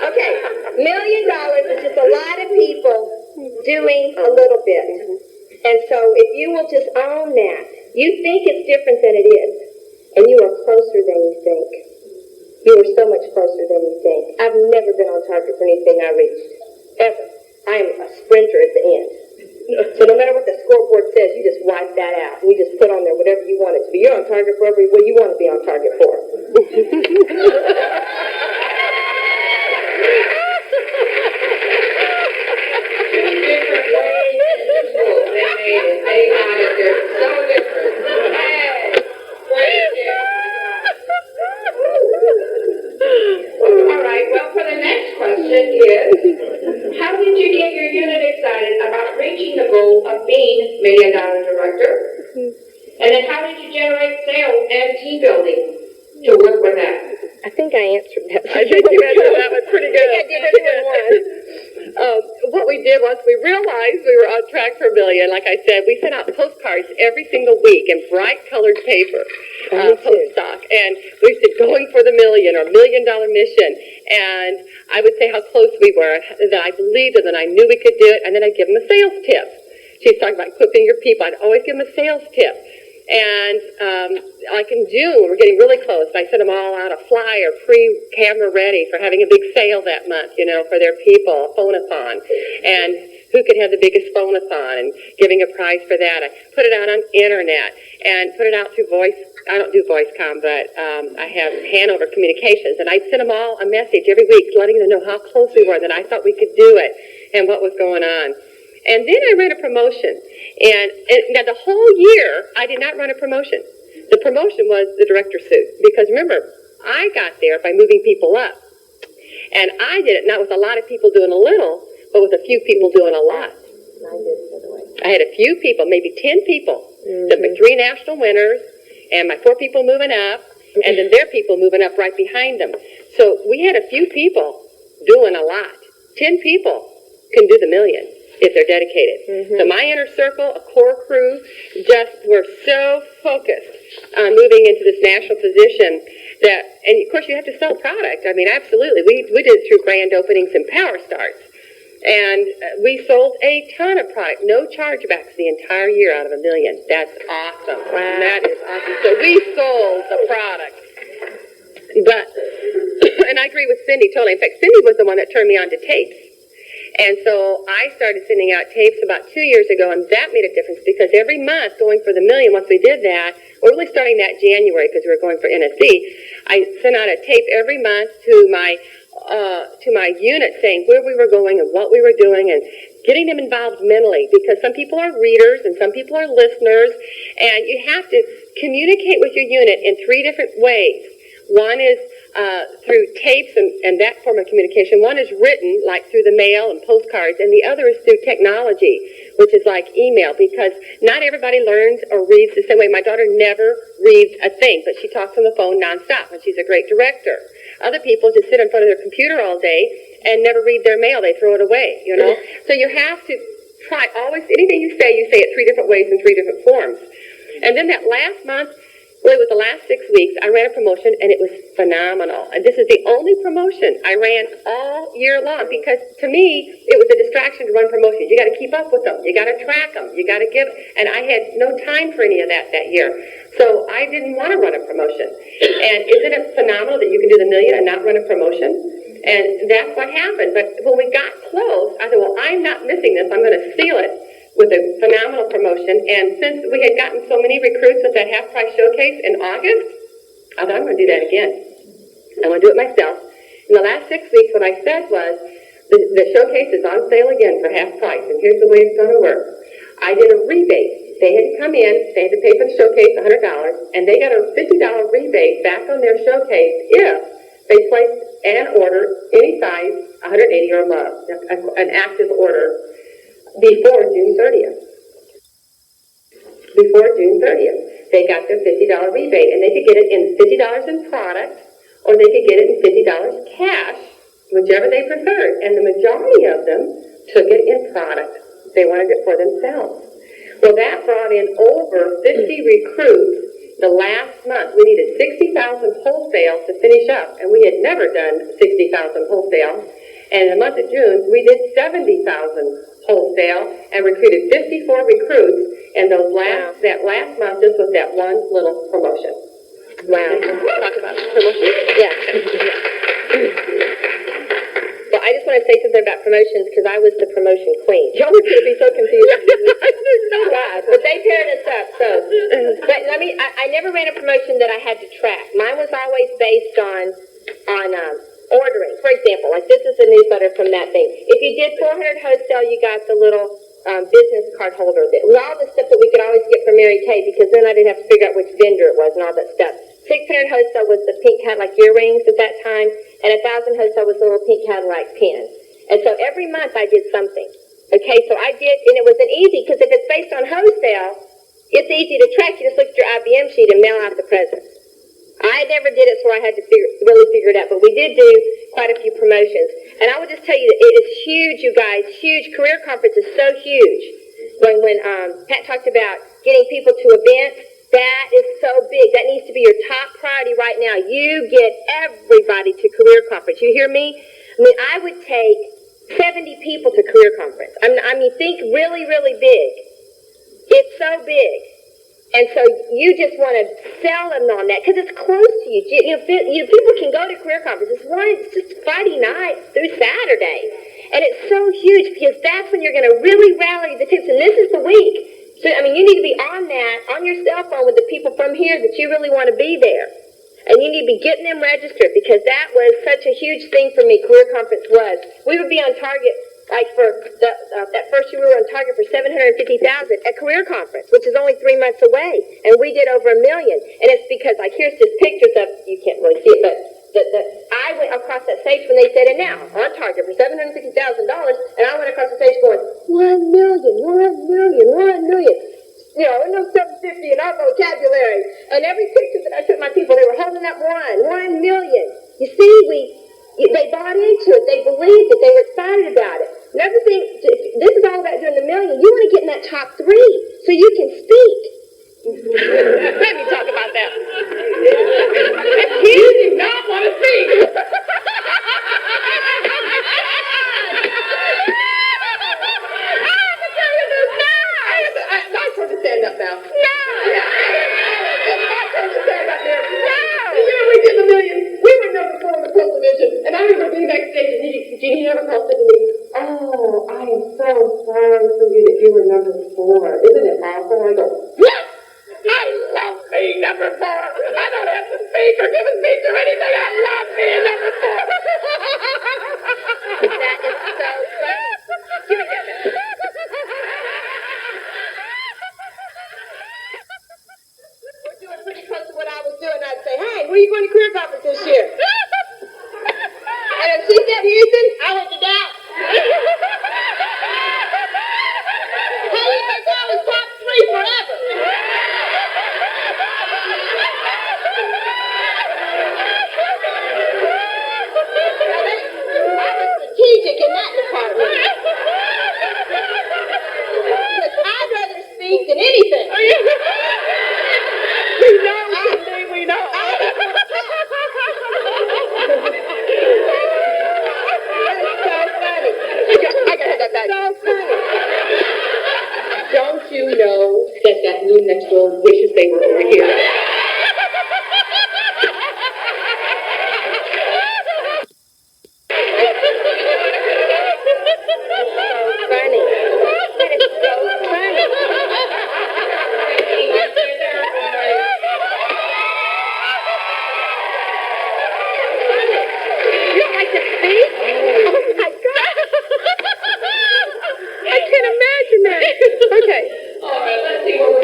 okay, $1 million is just a lot of people doing a little bit. And so if you will just own that, you think it's different than it is, and you are closer than you think. You are so much closer than you think. I've never been on target for anything I reached, ever. I am a sprinter at the end. So no matter what the scoreboard says, you just wipe that out, and you just put on there whatever you want it to be. You're on target for what you want to be on target for. They got it. They're so different. Hey, all right. Well, for the next question is, how did you get your unit excited about reaching the goal of being $1 million director? And then how did you generate sales and team building to work with that? I think I answered that. I think you answered that one pretty good. I did two in one. What we did once we realized we were on track for $1 million, like I said, we sent out postcards every single week in bright colored paper, post stock, and we said going for the $1 million or $1 million mission. And I would say how close we were, that I believed it, and I knew we could do it, and then I'd give them a sales tip. She's talking about equipping your people. I'd always give them a sales tip. And like in June, we're getting really close. I sent them all out a flyer, pre-camera ready, for having a big sale that month, for their people, a phone-a-thon. And who could have the biggest phone-a-thon, and giving a prize for that. I put it out on internet and put it out through voice. I don't do voice-com, but I have Hanover Communications. And I'd send them all a message every week letting them know how close we were, that I thought we could do it, and what was going on. And then I ran a promotion. And now the whole year, I did not run a promotion. The promotion was the director's suit. Because remember, I got there by moving people up. And I did it not with a lot of people doing a little, but with a few people doing a lot. I did it the other way. I had a few people, maybe 10 people, the 3 national winners, and my 4 people moving up, and then their people moving up right behind them. So we had a few people doing a lot. 10 people can do the $1 million. If they're dedicated. So my inner circle, a core crew, just were so focused on moving into this national position that, and of course you have to sell product. I mean, absolutely. We did it through grand openings and power starts. And we sold a ton of product, no chargebacks the entire year out of $1 million. That's awesome. Wow. That is awesome. So we sold the product. But, and I agree with Cindy totally. In fact, Cindy was the one that turned me on to tapes. And so I started sending out tapes about 2 years ago, and that made a difference because every month, going for the $1 million, once we did that, we're really starting that January because we were going for NSD, I sent out a tape every month to my unit saying where we were going and what we were doing and getting them involved mentally, because some people are readers and some people are listeners, and you have to communicate with your unit in 3 different ways. One is through tapes and that form of communication. One is written, like through the mail and postcards, and the other is through technology, which is like email, because not everybody learns or reads the same way. My daughter never reads a thing, but she talks on the phone nonstop, and she's a great director. Other people just sit in front of their computer all day and never read their mail. They throw it away, So you have to try always, anything you say it 3 different ways in 3 different forms. And then that last month, really, with the last 6 weeks, I ran a promotion, and it was phenomenal. And this is the only promotion I ran all year long, because to me, it was a distraction to run promotions. You got to keep up with them. You got to track them. You got to give, and I had no time for any of that year. So I didn't want to run a promotion. And isn't it phenomenal that you can do the $1 million and not run a promotion? And that's what happened. But when we got close, I said, well, I'm not missing this. I'm going to seal it with a phenomenal promotion. And since we had gotten so many recruits with that half-price showcase in August, I thought I'm going to do that again. I'm going to do it myself. In the last 6 weeks, what I said was, the showcase is on sale again for half price, and here's the way it's going to work. I did a rebate They had to come in, they had to pay for the showcase $100, and they got a $50 rebate back on their showcase if they placed an order, any size, 180 or above, an active order, before June 30th. Before June 30th. They got their $50 rebate, and they could get it in $50 in product, or they could get it in $50 cash, whichever they preferred. And the majority of them took it in product. They wanted it for themselves. Well, that brought in over 50 recruits the last month. We needed 60,000 wholesale to finish up, and we had never done 60,000 wholesale. And in the month of June, we did 70,000 wholesale and recruited 54 recruits. And that last month, just was that one little promotion. Wow. Talk about promotion. Yeah. Well, I just want to say something about promotions because I was the promotion queen. Y'all were going to be so confused. But they paired us up, so. But I never ran a promotion that I had to track. Mine was always based on ordering. For example, like this is a newsletter from that thing. If you did 400 wholesale, you got the little business card holder. That was all the stuff that we could always get from Mary Kay because then I didn't have to figure out which vendor it was and all that stuff. 600 wholesale was the pink Cadillac earrings at that time, and 1,000 wholesale was the little pink Cadillac pen. And so every month I did something. Okay, so I did, and it wasn't easy because if it's based on wholesale, it's easy to track. You just look at your IBM sheet and mail out the presents. I never did it, so I had to really figure it out. But we did do quite a few promotions. And I would just tell you that it is huge, you guys, huge. Career conference is so huge. When Pat talked about getting people to events, that is so big. That needs to be your top priority right now. You get everybody to career conference. You hear me? I mean, I would take 70 people to career conference. I mean, think really, really big. It's so big. And so you just want to sell them on that because it's close to you. People can go to career conference. It's just Friday night through Saturday. And it's so huge because that's when you're going to really rally the tips. And this is the week. So, I mean, you need to be on that, on your cell phone with the people from here that you really want to be there. And you need to be getting them registered because that was such a huge thing for me, career conference was. We would be on target, like for that first year we were on target for $750,000 at career conference, which is only 3 months away. And we did over $1 million. And it's because, like, here's just pictures of, you can't really see it, but I went across that stage when they said, and now, on target for $750,000, and I went across the stage going, 1 million, 1 million, 1 million. You know, no 750 in our vocabulary. And every picture that I took my people, they were holding up 1 million. You see, they bought into it. They believed it. They were excited about it. Another thing, this is all about doing the million. You want to get in that top 3 so you can speak. Let me talk about that. You do not want to speak. Stand up now. No! It's my turn to stand up now. No! The year we did the million, we were number 4 in the Coastal Division, and I remember being backstage, and Jeannie never called to me, oh, I am so sorry for you that you were number 4. Isn't it awful? I go, yes! I love being number 4. I don't have to speak or give a speech or anything. I love being number 4. That is so funny. Give me that. Pretty close to what I was doing, I'd say, hey, where are you going to career conference this year? And if she said Houston, I went to Dallas. Hey, you think I was top 3 forever? I was strategic in that department. Because I'd rather speak than anything. We know. So funny. Don't you know that room next door wishes they were over here? All right, let's see what we're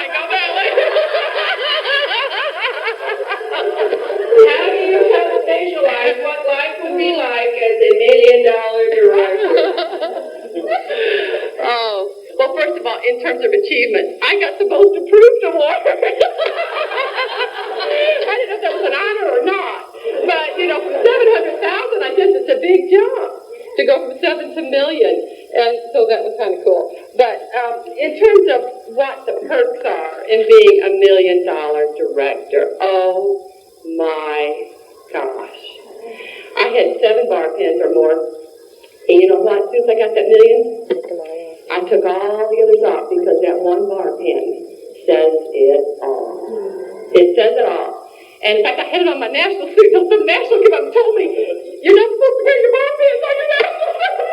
blank on that one. How do you have to visualize what life would be like as a $1 million director? Oh, well, first of all, in terms of achievement, I got the most approved award. I didn't know if that was an honor or not. But, you know, from 700,000, I guess it's a big jump to go from 7 to million. And so that was kind of cool. But in terms of what the perks are in being a $1 million director, oh my gosh. I had 7 bar pins or more. And you know what? As soon as I got that million, I took all the others off because that one bar pin says it all. It says it all. And in fact, I had it on my national signal. Some national came up and told me, you're not supposed to wear your bar pins on your national signal.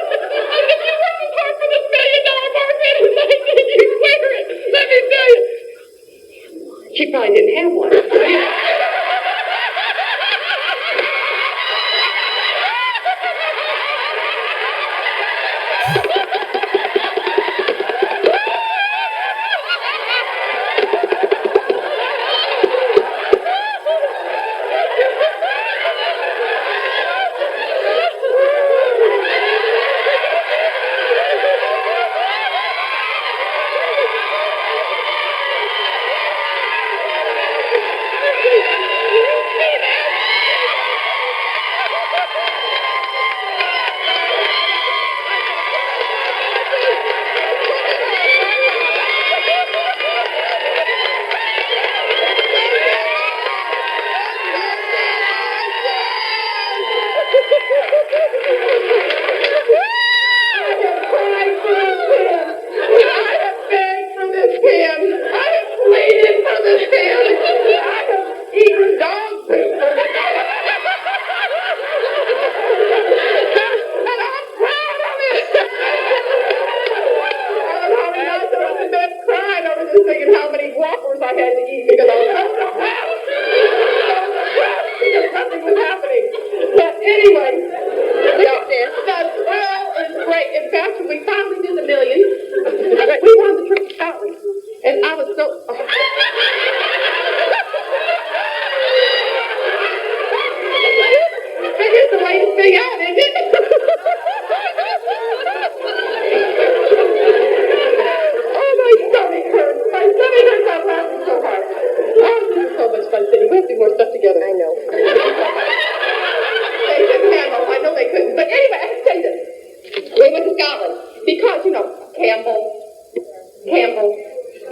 I said, you worked as hard for this $1 million bar pin as I did. You wear it. Let me tell you. She probably didn't have one. Campbell,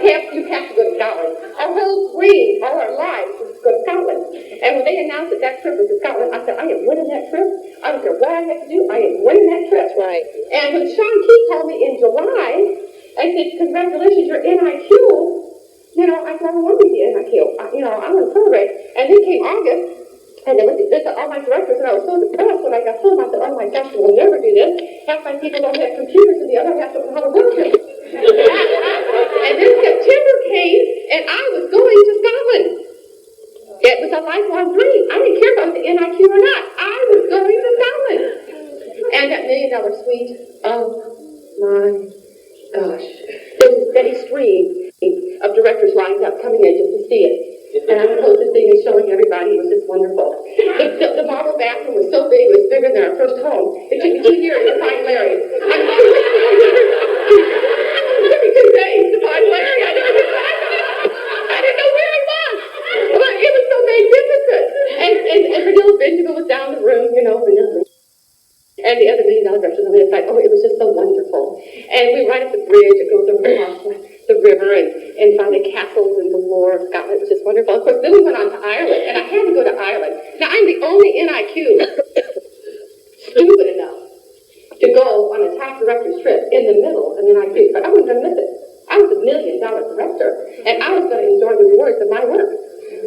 you have to go to Scotland. Our whole dream, all our lives was to go to Scotland. And when they announced that that trip was to Scotland, I said, I am winning that trip. I don't care what I have to do, I am winning that trip. That's right. And when Sean Key called me in July and said, congratulations, your NIQ, you know, I said, I want to be the NIQ. I want to celebrate. And then came August, and they went to all my directors, and I was so depressed when I got home. I said, oh my gosh, we'll never do this. Half my people don't have computers, and the other half don't know how to work them. And then September came, and I was going to Scotland. It was a lifelong dream. I didn't care about the NIQ or not. I was going to Scotland. And that $1 million suite, oh my gosh. There was a steady stream of directors lined up coming in just to see it. And I was hosting and showing everybody. It was just wonderful. The marble bathroom was so big, it was bigger than our first home. It took me 2 years to find Larry. It took me 2 days to find Larry. I didn't know where he was. But it was so magnificent. And Vanilla Benjamin was down the room, you know, Vanilla. And the other $1 million directors on the other side. Oh, it was just so wonderful. And we were right at the bridge that goes across the river and found the castles and the lore of Scotland. It was just wonderful. Of course, then we went on to Ireland, and I had to go to Ireland. Now, I'm the only NIQ stupid enough to go on a top director's trip in the middle of NIQ, but I wasn't going to miss it. I was a $1 million director, and I was going to enjoy the rewards of my work.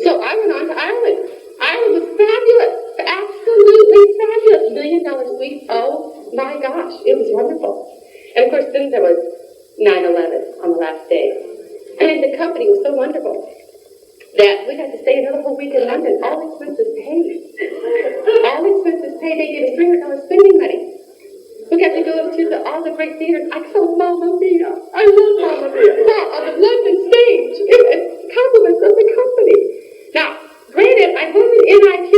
So I went on to Ireland. Ireland was fabulous, absolutely fabulous. $1 million suite. Oh my gosh, it was wonderful. And of course, then there was 9/11 on the last day. And the company was so wonderful that we got to stay another whole week in London. All expenses paid. All expenses paid. They gave us $300 spending money. We got to go to all the great theaters. I saw Mamma Mia. I love Mamma Mia. Saw on the London stage. Compliments of the company. Now, granted, I was an NIQ,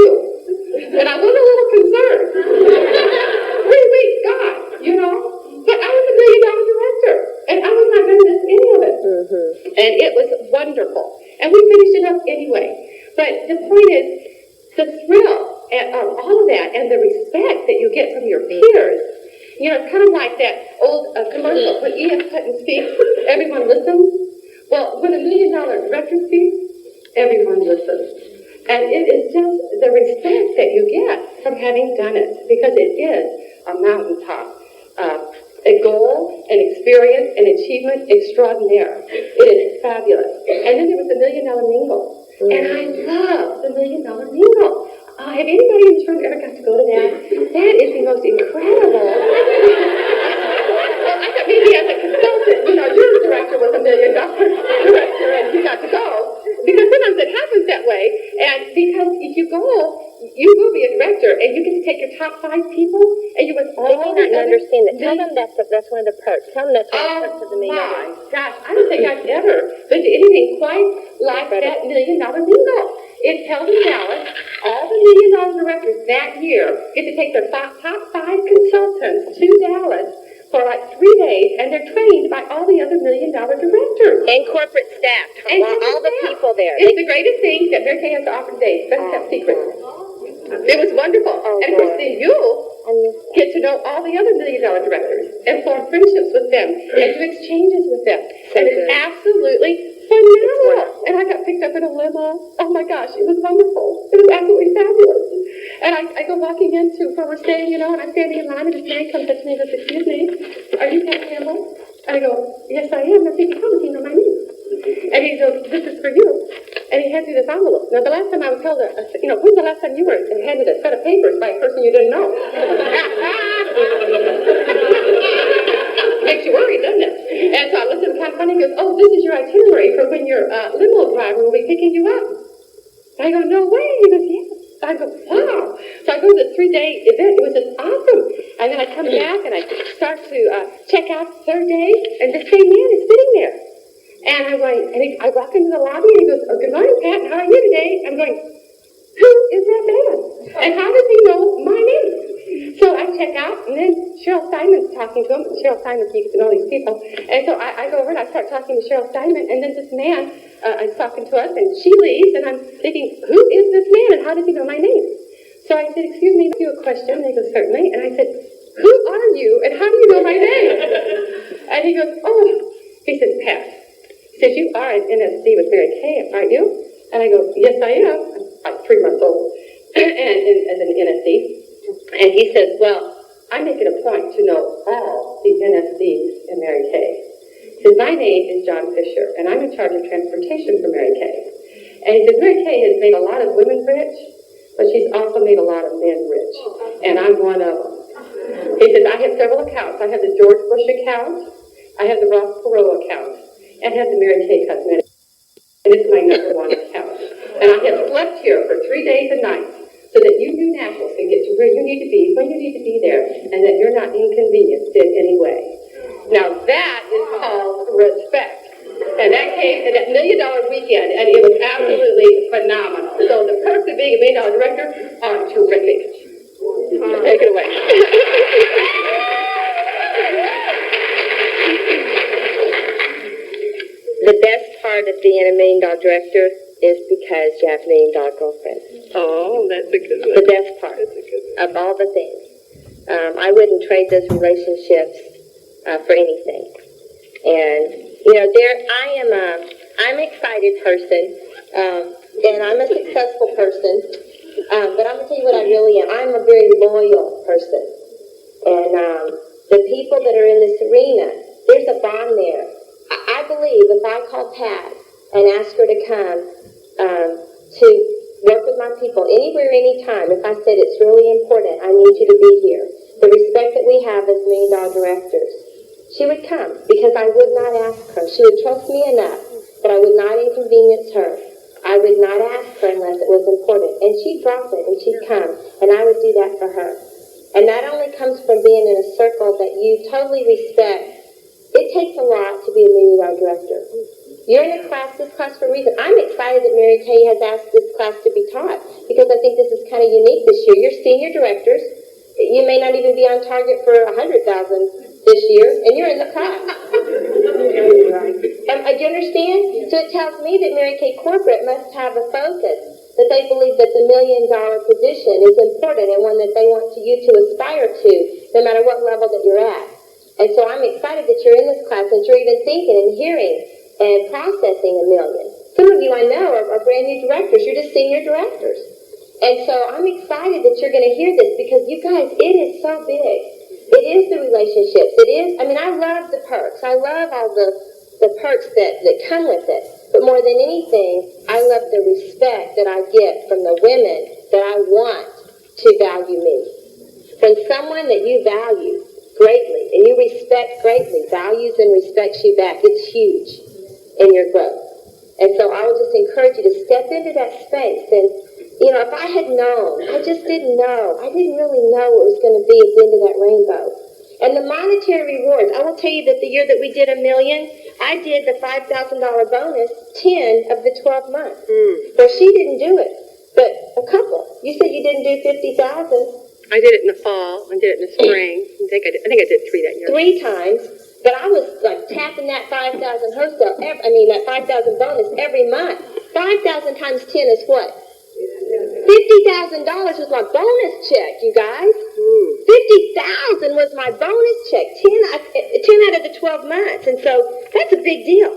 and I was a little concerned. Wait, God, you know? But I was a $1 million director, and I was not going to miss any of it. And it was wonderful. And we finished it up anyway. But the point is, the thrill of all of that and the respect that you get from your peers, you know, it's kind of like that old commercial. When E.F. Hutton speaks, everyone listens. Well, when $1 million director speaks, everyone listens. And it is just the respect that you get from having done it, because it is a mountaintop. A goal, an experience, an achievement extraordinaire. It is fabulous. And then there was the $1 Million Mingle. And I love the $1 Million Mingle. Have anybody in this room ever got to go to that? That is the most incredible. Well, I thought maybe as a consultant, you know, your director was $1 million director and you got to go. Because sometimes it happens that way. And because if you go, you will be a director and you get to take your top 5 people and you with all They may not understand that. Tell them that's one of the perks. Tell them that's one of the perks of the $1 million. Oh my gosh, I don't think I've ever been to anything quite like that $1 million bingo. It's held in Dallas. All the $1 million directors that year get to take their top 5 consultants to Dallas for like 3 days, and they're trained by all the other $1 million directors. And corporate staff. And all the staff. people there. It's the greatest thing that Mary Kay has to offer today. Best kept secret. It was wonderful. And of course, then you'll get to know all the other $1 million directors and form friendships with them and do exchanges with them. And it's absolutely phenomenal. And I got picked up in a limo. Oh my gosh, it was wonderful. It was absolutely fabulous. And I go walking into where we're staying, you know, and I'm standing in line, and this man comes up to me and says, "Excuse me, are you Campbell?" And I go, "Yes, I am." I said, "How does he know my name?" And he goes, "This is for you." And he hands me this envelope. Now, the last time I was held you know, when's the last time you were handed a set of papers by a person you didn't know? Makes you worry, doesn't it? And so I looked at him kind of funny. He goes, "Oh, this is your itinerary for when your limo driver will be picking you up." And I go, "No way." He goes, "Yes." I go, "Wow." So I go to the 3-day event. It was just awesome. And then I come back and I start to check out the 3rd day, and this same man is sitting there. And I'm going, I walk into the lobby and he goes, "Oh, good morning, Pat. How are you today?" I'm going, "Who is that man? And how does he know my name?" So I check out, and then Cheryl Steinman's talking to him. Cheryl Steinman, you get to know these people. And so I go over and I start talking to Cheryl Steinman, and then this man is talking to us, and she leaves, and I'm thinking, who is this man, and how does he know my name? So I said, "Excuse me, I have a question." And he goes, "Certainly." And I said, "Who are you, and how do you know my name?" And he goes, "Oh," he says, "Pat." He says, "You are an NSD with Mary Kay, aren't you?" And I go, "Yes, I am." I'm 3 months old and as an NSD. And he says, "Well, I make it a point to know all the NSDs in Mary Kay." He says, "My name is John Fisher, and I'm in charge of transportation for Mary Kay." And he says, "Mary Kay has made a lot of women rich, but she's also made a lot of men rich, and I'm one of them." He says, "I have several accounts. I have the George Bush account, I have the Ross Perot account, and I have the Mary Kay Cosmetics. And it's my #1 account. And I have slept here for 3 days and nights so that you new nationals can get to where you need to be, when you need to be there, and that you're not inconvenienced in any way." Now that is called respect. And that came in that $1 million weekend, and it was absolutely phenomenal. So the perks of being a $1 million director are terrific. Take it away. The best part of being a $1 million director is because you have $1 million girlfriend. Oh, that's a good one. The best part of all the things. I wouldn't trade those relationships for anything. And you know, I'm an excited person, and I'm a successful person. But I'm gonna tell you what I really am. I'm a very loyal person, and the people that are in this arena, there's a bond there. I believe if I called Pat and asked her to come to work with my people anywhere, anytime, if I said it's really important, I need you to be here. The respect that we have as $1 million directors, she would come because I would not ask her. She would trust me enough that I would not inconvenience her. I would not ask her unless it was important. And she'd drop it and she'd come, and I would do that for her. And that only comes from being in a circle that you totally respect. It takes a lot to be a $1 million director. You're in this class for a reason. I'm excited that Mary Kay has asked this class to be taught because I think this is kind of unique this year. You're senior directors. You may not even be on target for 100,000 this year, and you're in the class. Do you understand? So it tells me that Mary Kay Corporate must have a focus, that they believe that the $1 million position is important and one that they want you to aspire to, no matter what level that you're at. And so I'm excited that you're in this class, that you're even thinking and hearing and processing $1 million. Some of you I know are brand new directors. You're just senior directors. And so I'm excited that you're going to hear this because, you guys, it is so big. It is the relationships. It is, I love the perks. I love all the perks that come with it. But more than anything, I love the respect that I get from the women that I want to value me. From someone that you value greatly and you respect greatly, values and respects you back. It's huge in your growth. And so I would just encourage you to step into that space. And, if I had known, I just didn't know. I didn't really know what was going to be at the end of that rainbow. And the monetary rewards, I will tell you that the year that we did $1 million, I did the $5,000 bonus 10 of the 12 months. Well, she didn't do it, but a couple. You said you didn't do 50,000. I did it in the fall. I did it in the spring. I think I did 3 that year. 3 times. But I was like tapping that 5,000 wholesale, that 5,000 bonus every month. 5,000 times 10 is what? $50,000 was my bonus check, you guys. 50,000 was my bonus check. 10 out of the 12 months. And so that's a big deal.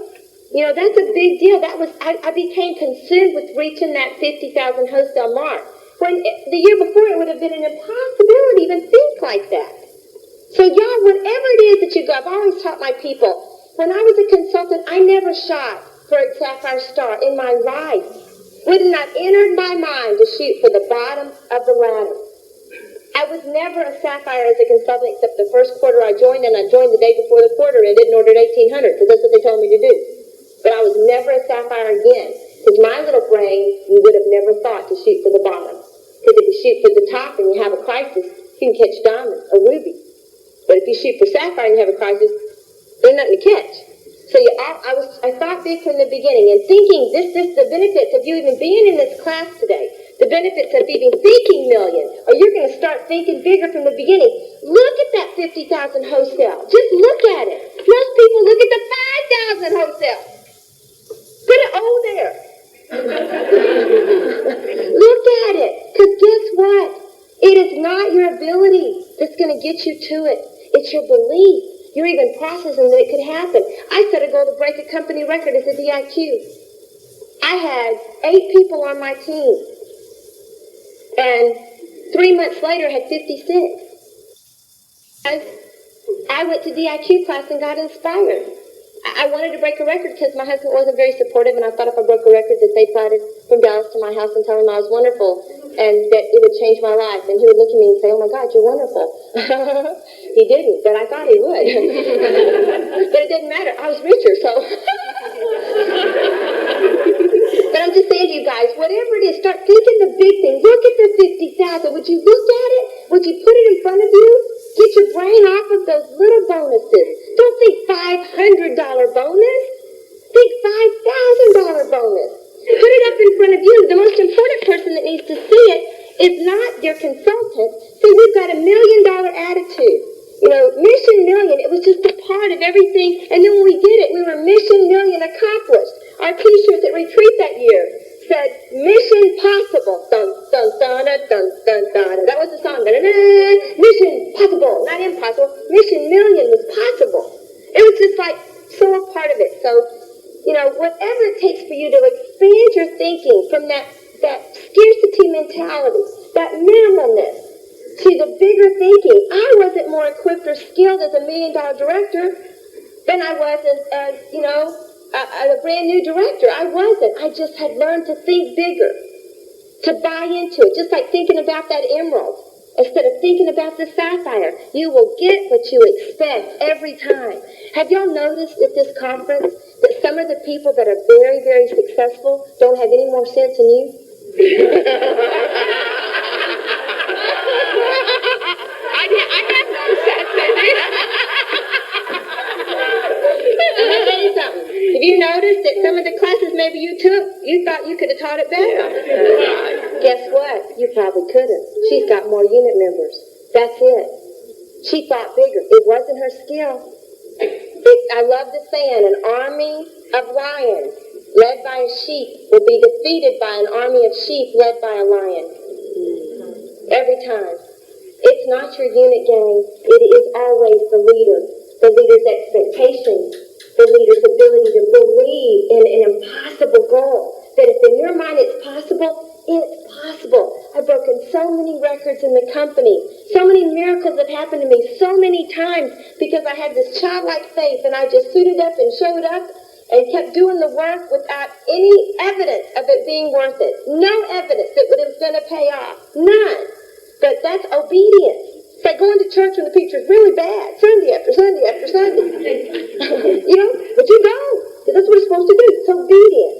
That's a big deal. I became consumed with reaching that 50,000 wholesale mark. When the year before it would have been an impossibility to even think like that. So y'all, whatever it is that you go, I've always taught my people, when I was a consultant, I never shot for a Sapphire Star in my life. Wouldn't have entered my mind to shoot for the bottom of the ladder. I was never a Sapphire as a consultant except the first quarter I joined, and I joined the day before the quarter ended and ordered 1,800 because that's what they told me to do. But I was never a Sapphire again because my little brain would have never thought to shoot for the bottom. Because if you shoot for the top and you have a crisis, you can catch diamonds or rubies. But if you shoot for Sapphire and you have a crisis, there's nothing to catch. So I thought big from the beginning and thinking the benefits of you even being in this class today, the benefits of even thinking million, or you're going to start thinking bigger from the beginning. Look at that 50,000 wholesale. Just look at it. Most people look at the 5,000 wholesale. Put an O there. Look at it. Because guess what? It is not your ability that's going to get you to it. It's your belief. You're even processing that it could happen. I set a goal to break a company record as a DIQ. I had 8 people on my team. And 3 months later, had 56. I went to DIQ class and got inspired. I wanted to break a record because my husband wasn't very supportive, and I thought if I broke a record that they'd fly from Dallas to my house and tell him I was wonderful and that it would change my life. And he would look at me and say, "Oh my God, you're wonderful." He didn't, but I thought he would. But it didn't matter. I was richer, so. But I'm just saying to you guys, whatever it is, start thinking the big thing. Look at the 50,000. Would you look at it? Would you put it in front of you? Get your brain off of those little bonuses. Don't think $500 bonus. Think $5,000 bonus. Put it up in front of you. The most important person that needs to see it is not your consultant. See, we've got $1 million attitude. Mission million, it was just a part of everything. And then when we did it, we were mission million accomplished. Our t-shirts at retreat that year said, mission possible. Dun, dun, dun, dun, dun, dun, dun. That was the song. Dun, dun, dun. Mission possible, not impossible. Mission million was possible. It was just like so a part of it. So, whatever it takes for you to expand your thinking from that scarcity mentality, that minimalness, to the bigger thinking. I wasn't more equipped or skilled as a $1 million director than I was as a brand new director. I wasn't. I just had learned to think bigger, to buy into it, just like thinking about that emerald. Instead of thinking about the sapphire, you will get what you expect every time. Have y'all noticed at this conference that some of the people that are very, very successful don't have any more sense than you? I have noticed that, Cindy. Let me tell you something. Have you noticed that some of the classes maybe you took, you thought you could have taught it better? Guess what? You probably couldn't. She's got more unit members. That's it. She thought bigger. It wasn't her skill. I love the saying, an army of lions led by a sheep will be defeated by an army of sheep led by a lion. Every time. It's not your unit gang. It is always the leader's expectations, the leader's ability to believe in an impossible goal. That if in your mind it's possible, it's possible. I've broken so many records in the company. So many miracles have happened to me so many times because I had this childlike faith and I just suited up and showed up and kept doing the work without any evidence of it being worth it. No evidence that it was going to pay off. None. But that's obedience. It's like going to church when the picture's really bad, Sunday after Sunday after Sunday. But you don't. Because that's what it's supposed to do. It's obedience.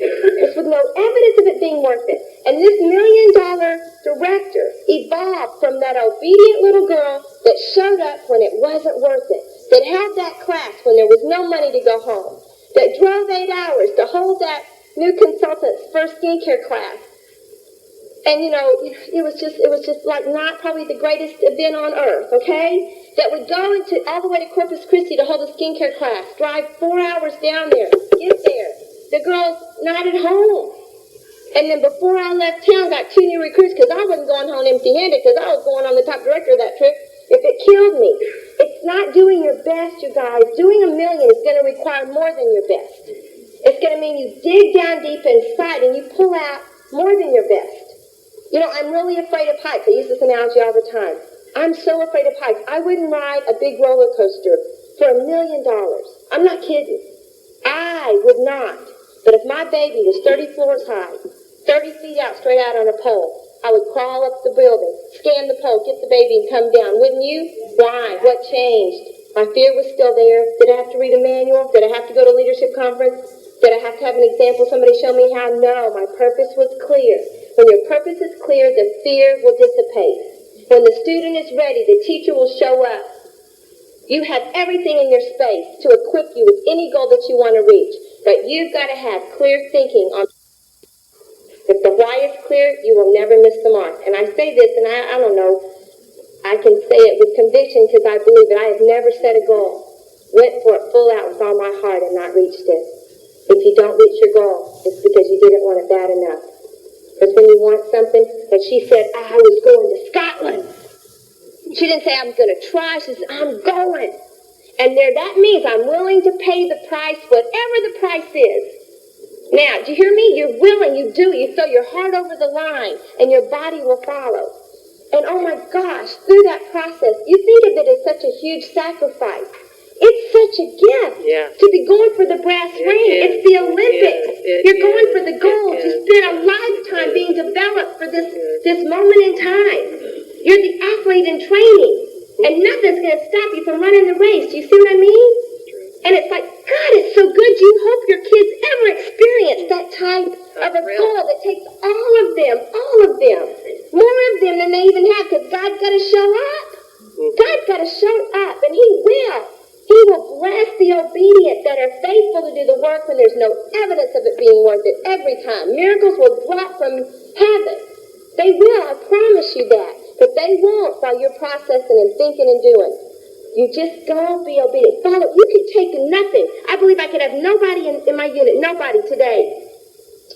It's with no evidence of it being worth it. And this $1 million director evolved from that obedient little girl that showed up when it wasn't worth it, that held that class when there was no money to go home, that drove 8 hours to hold that new consultant's first skincare class. And it was just like not probably the greatest event on earth, okay? That would go all the way to Corpus Christi to hold a skincare class, drive 4 hours down there, get there. The girl's not at home. And then before I left town, got 2 new recruits because I wasn't going home empty-handed because I was going on the top director of that trip. If it killed me. It's not doing your best, you guys. Doing $1 million is going to require more than your best. It's going to mean you dig down deep inside and you pull out more than your best. I'm really afraid of heights. I use this analogy all the time. I'm so afraid of heights. I wouldn't ride a big roller coaster for $1 million. I'm not kidding. I would not. But if my baby was 30 floors high, 30 feet out, straight out on a pole, I would crawl up the building, scan the pole, get the baby, and come down. Wouldn't you? Why? What changed? My fear was still there. Did I have to read a manual? Did I have to go to leadership conference? Did I have to have an example? Somebody show me how? No, my purpose was clear. When your purpose is clear, the fear will dissipate. When the student is ready, the teacher will show up. You have everything in your space to equip you with any goal that you want to reach. But you've got to have clear thinking on. If the why is clear, you will never miss the mark. And I say this, and I don't know, I can say it with conviction because I believe it. I have never set a goal, went for it full out with all my heart and not reached it. If you don't reach your goal, it's because you didn't want it bad enough. Because when you want something, and she said, I was going to Scotland. She didn't say I was going to try. She said, I'm going. And that means I'm willing to pay the price, whatever the price is. Now, do you hear me? You're willing, you do. You throw your heart over the line, and your body will follow. And oh my gosh, through that process, you think of it as such a huge sacrifice. It's such a gift to be going for the brass ring. It's the Olympics. You're going for the gold. You spent a lifetime being developed for this moment in time. You're the athlete in training, and nothing's going to stop you from running the race. Do you see what I mean? And it's like, God, it's so good. You hope your kids ever experience that type of a goal that takes all of them, more of them than they even have, because God's got to show up. God's got to show up, and He will. He will bless the obedient that are faithful to do the work when there's no evidence of it being worth it every time. Miracles will drop from heaven. They will, I promise you that. But they won't while you're processing and thinking and doing. You just go be obedient. Follow. You could take nothing. I believe I could have nobody in my unit, nobody today.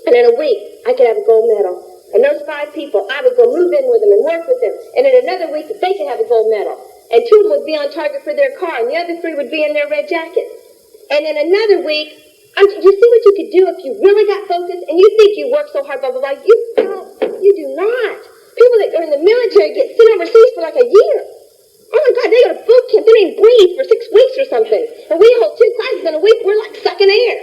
And in a week, I could have a gold medal. And those 5 people, I would go move in with them and work with them. And in another week, they could have a gold medal. And 2 of them would be on target for their car, and the other 3 would be in their red jackets. And in another week, you see what you could do if you really got focused and you think you work so hard, blah, blah, blah. You don't. You do not. People that are in the military get sent overseas for like a year. Oh my God, they go to boot camp. They didn't breathe for 6 weeks or something. And we hold 2 classes in a week. We're like sucking air.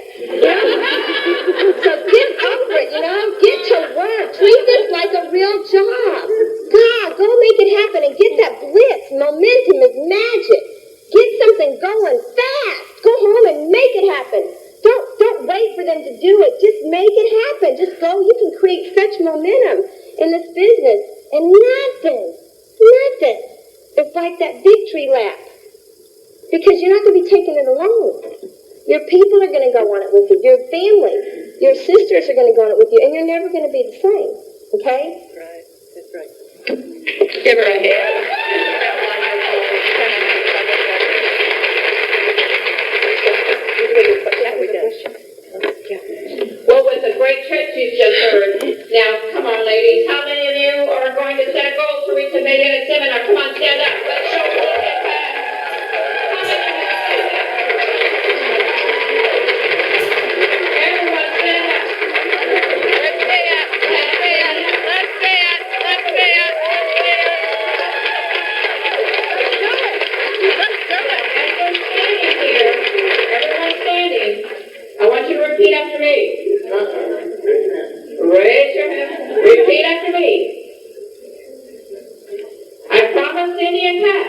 So get over it, Get to work. Treat this like a real job. God, go make it happen and get that blitz. Momentum is magic. Get something going fast. Go home and make it happen. Don't wait for them to do it. Just make it happen. Just go. You can create such momentum in this business. And nothing It's like that victory lap. Because you're not going to be taking it alone. Your people are going to go on it with you. Your family, your sisters are going to go on it with you, and you're never going to be the same. Okay? Right. That's right. Give her a hand. Well, with the great trips you've just heard, now, come on, ladies, how many of you are going to set a goal to reach $1 million in seminar? Come on, stand up. Let's show them what they can. How many of you stand up? Everyone stand up. Let's stay up. Let's stay up. Let's stay up. Let's stay up. Let's stay up. Let's do it. Everyone standing here, everyone standing, I want you to repeat after me. Raise your hand. Repeat after me. I promise Cindy and Pat.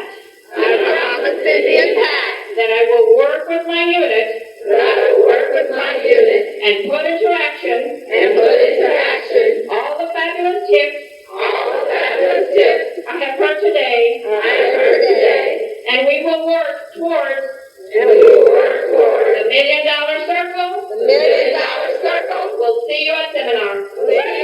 I promise Cindy and Pat that I will work with my unit. that I will work with my unit And put into action. and put into action All the fabulous tips. all the fabulous tips I have heard today. I have heard today, And we will work towards. and we will work toward The $1 Million Circle. the $1 Million Circle. We'll see you at seminar. See you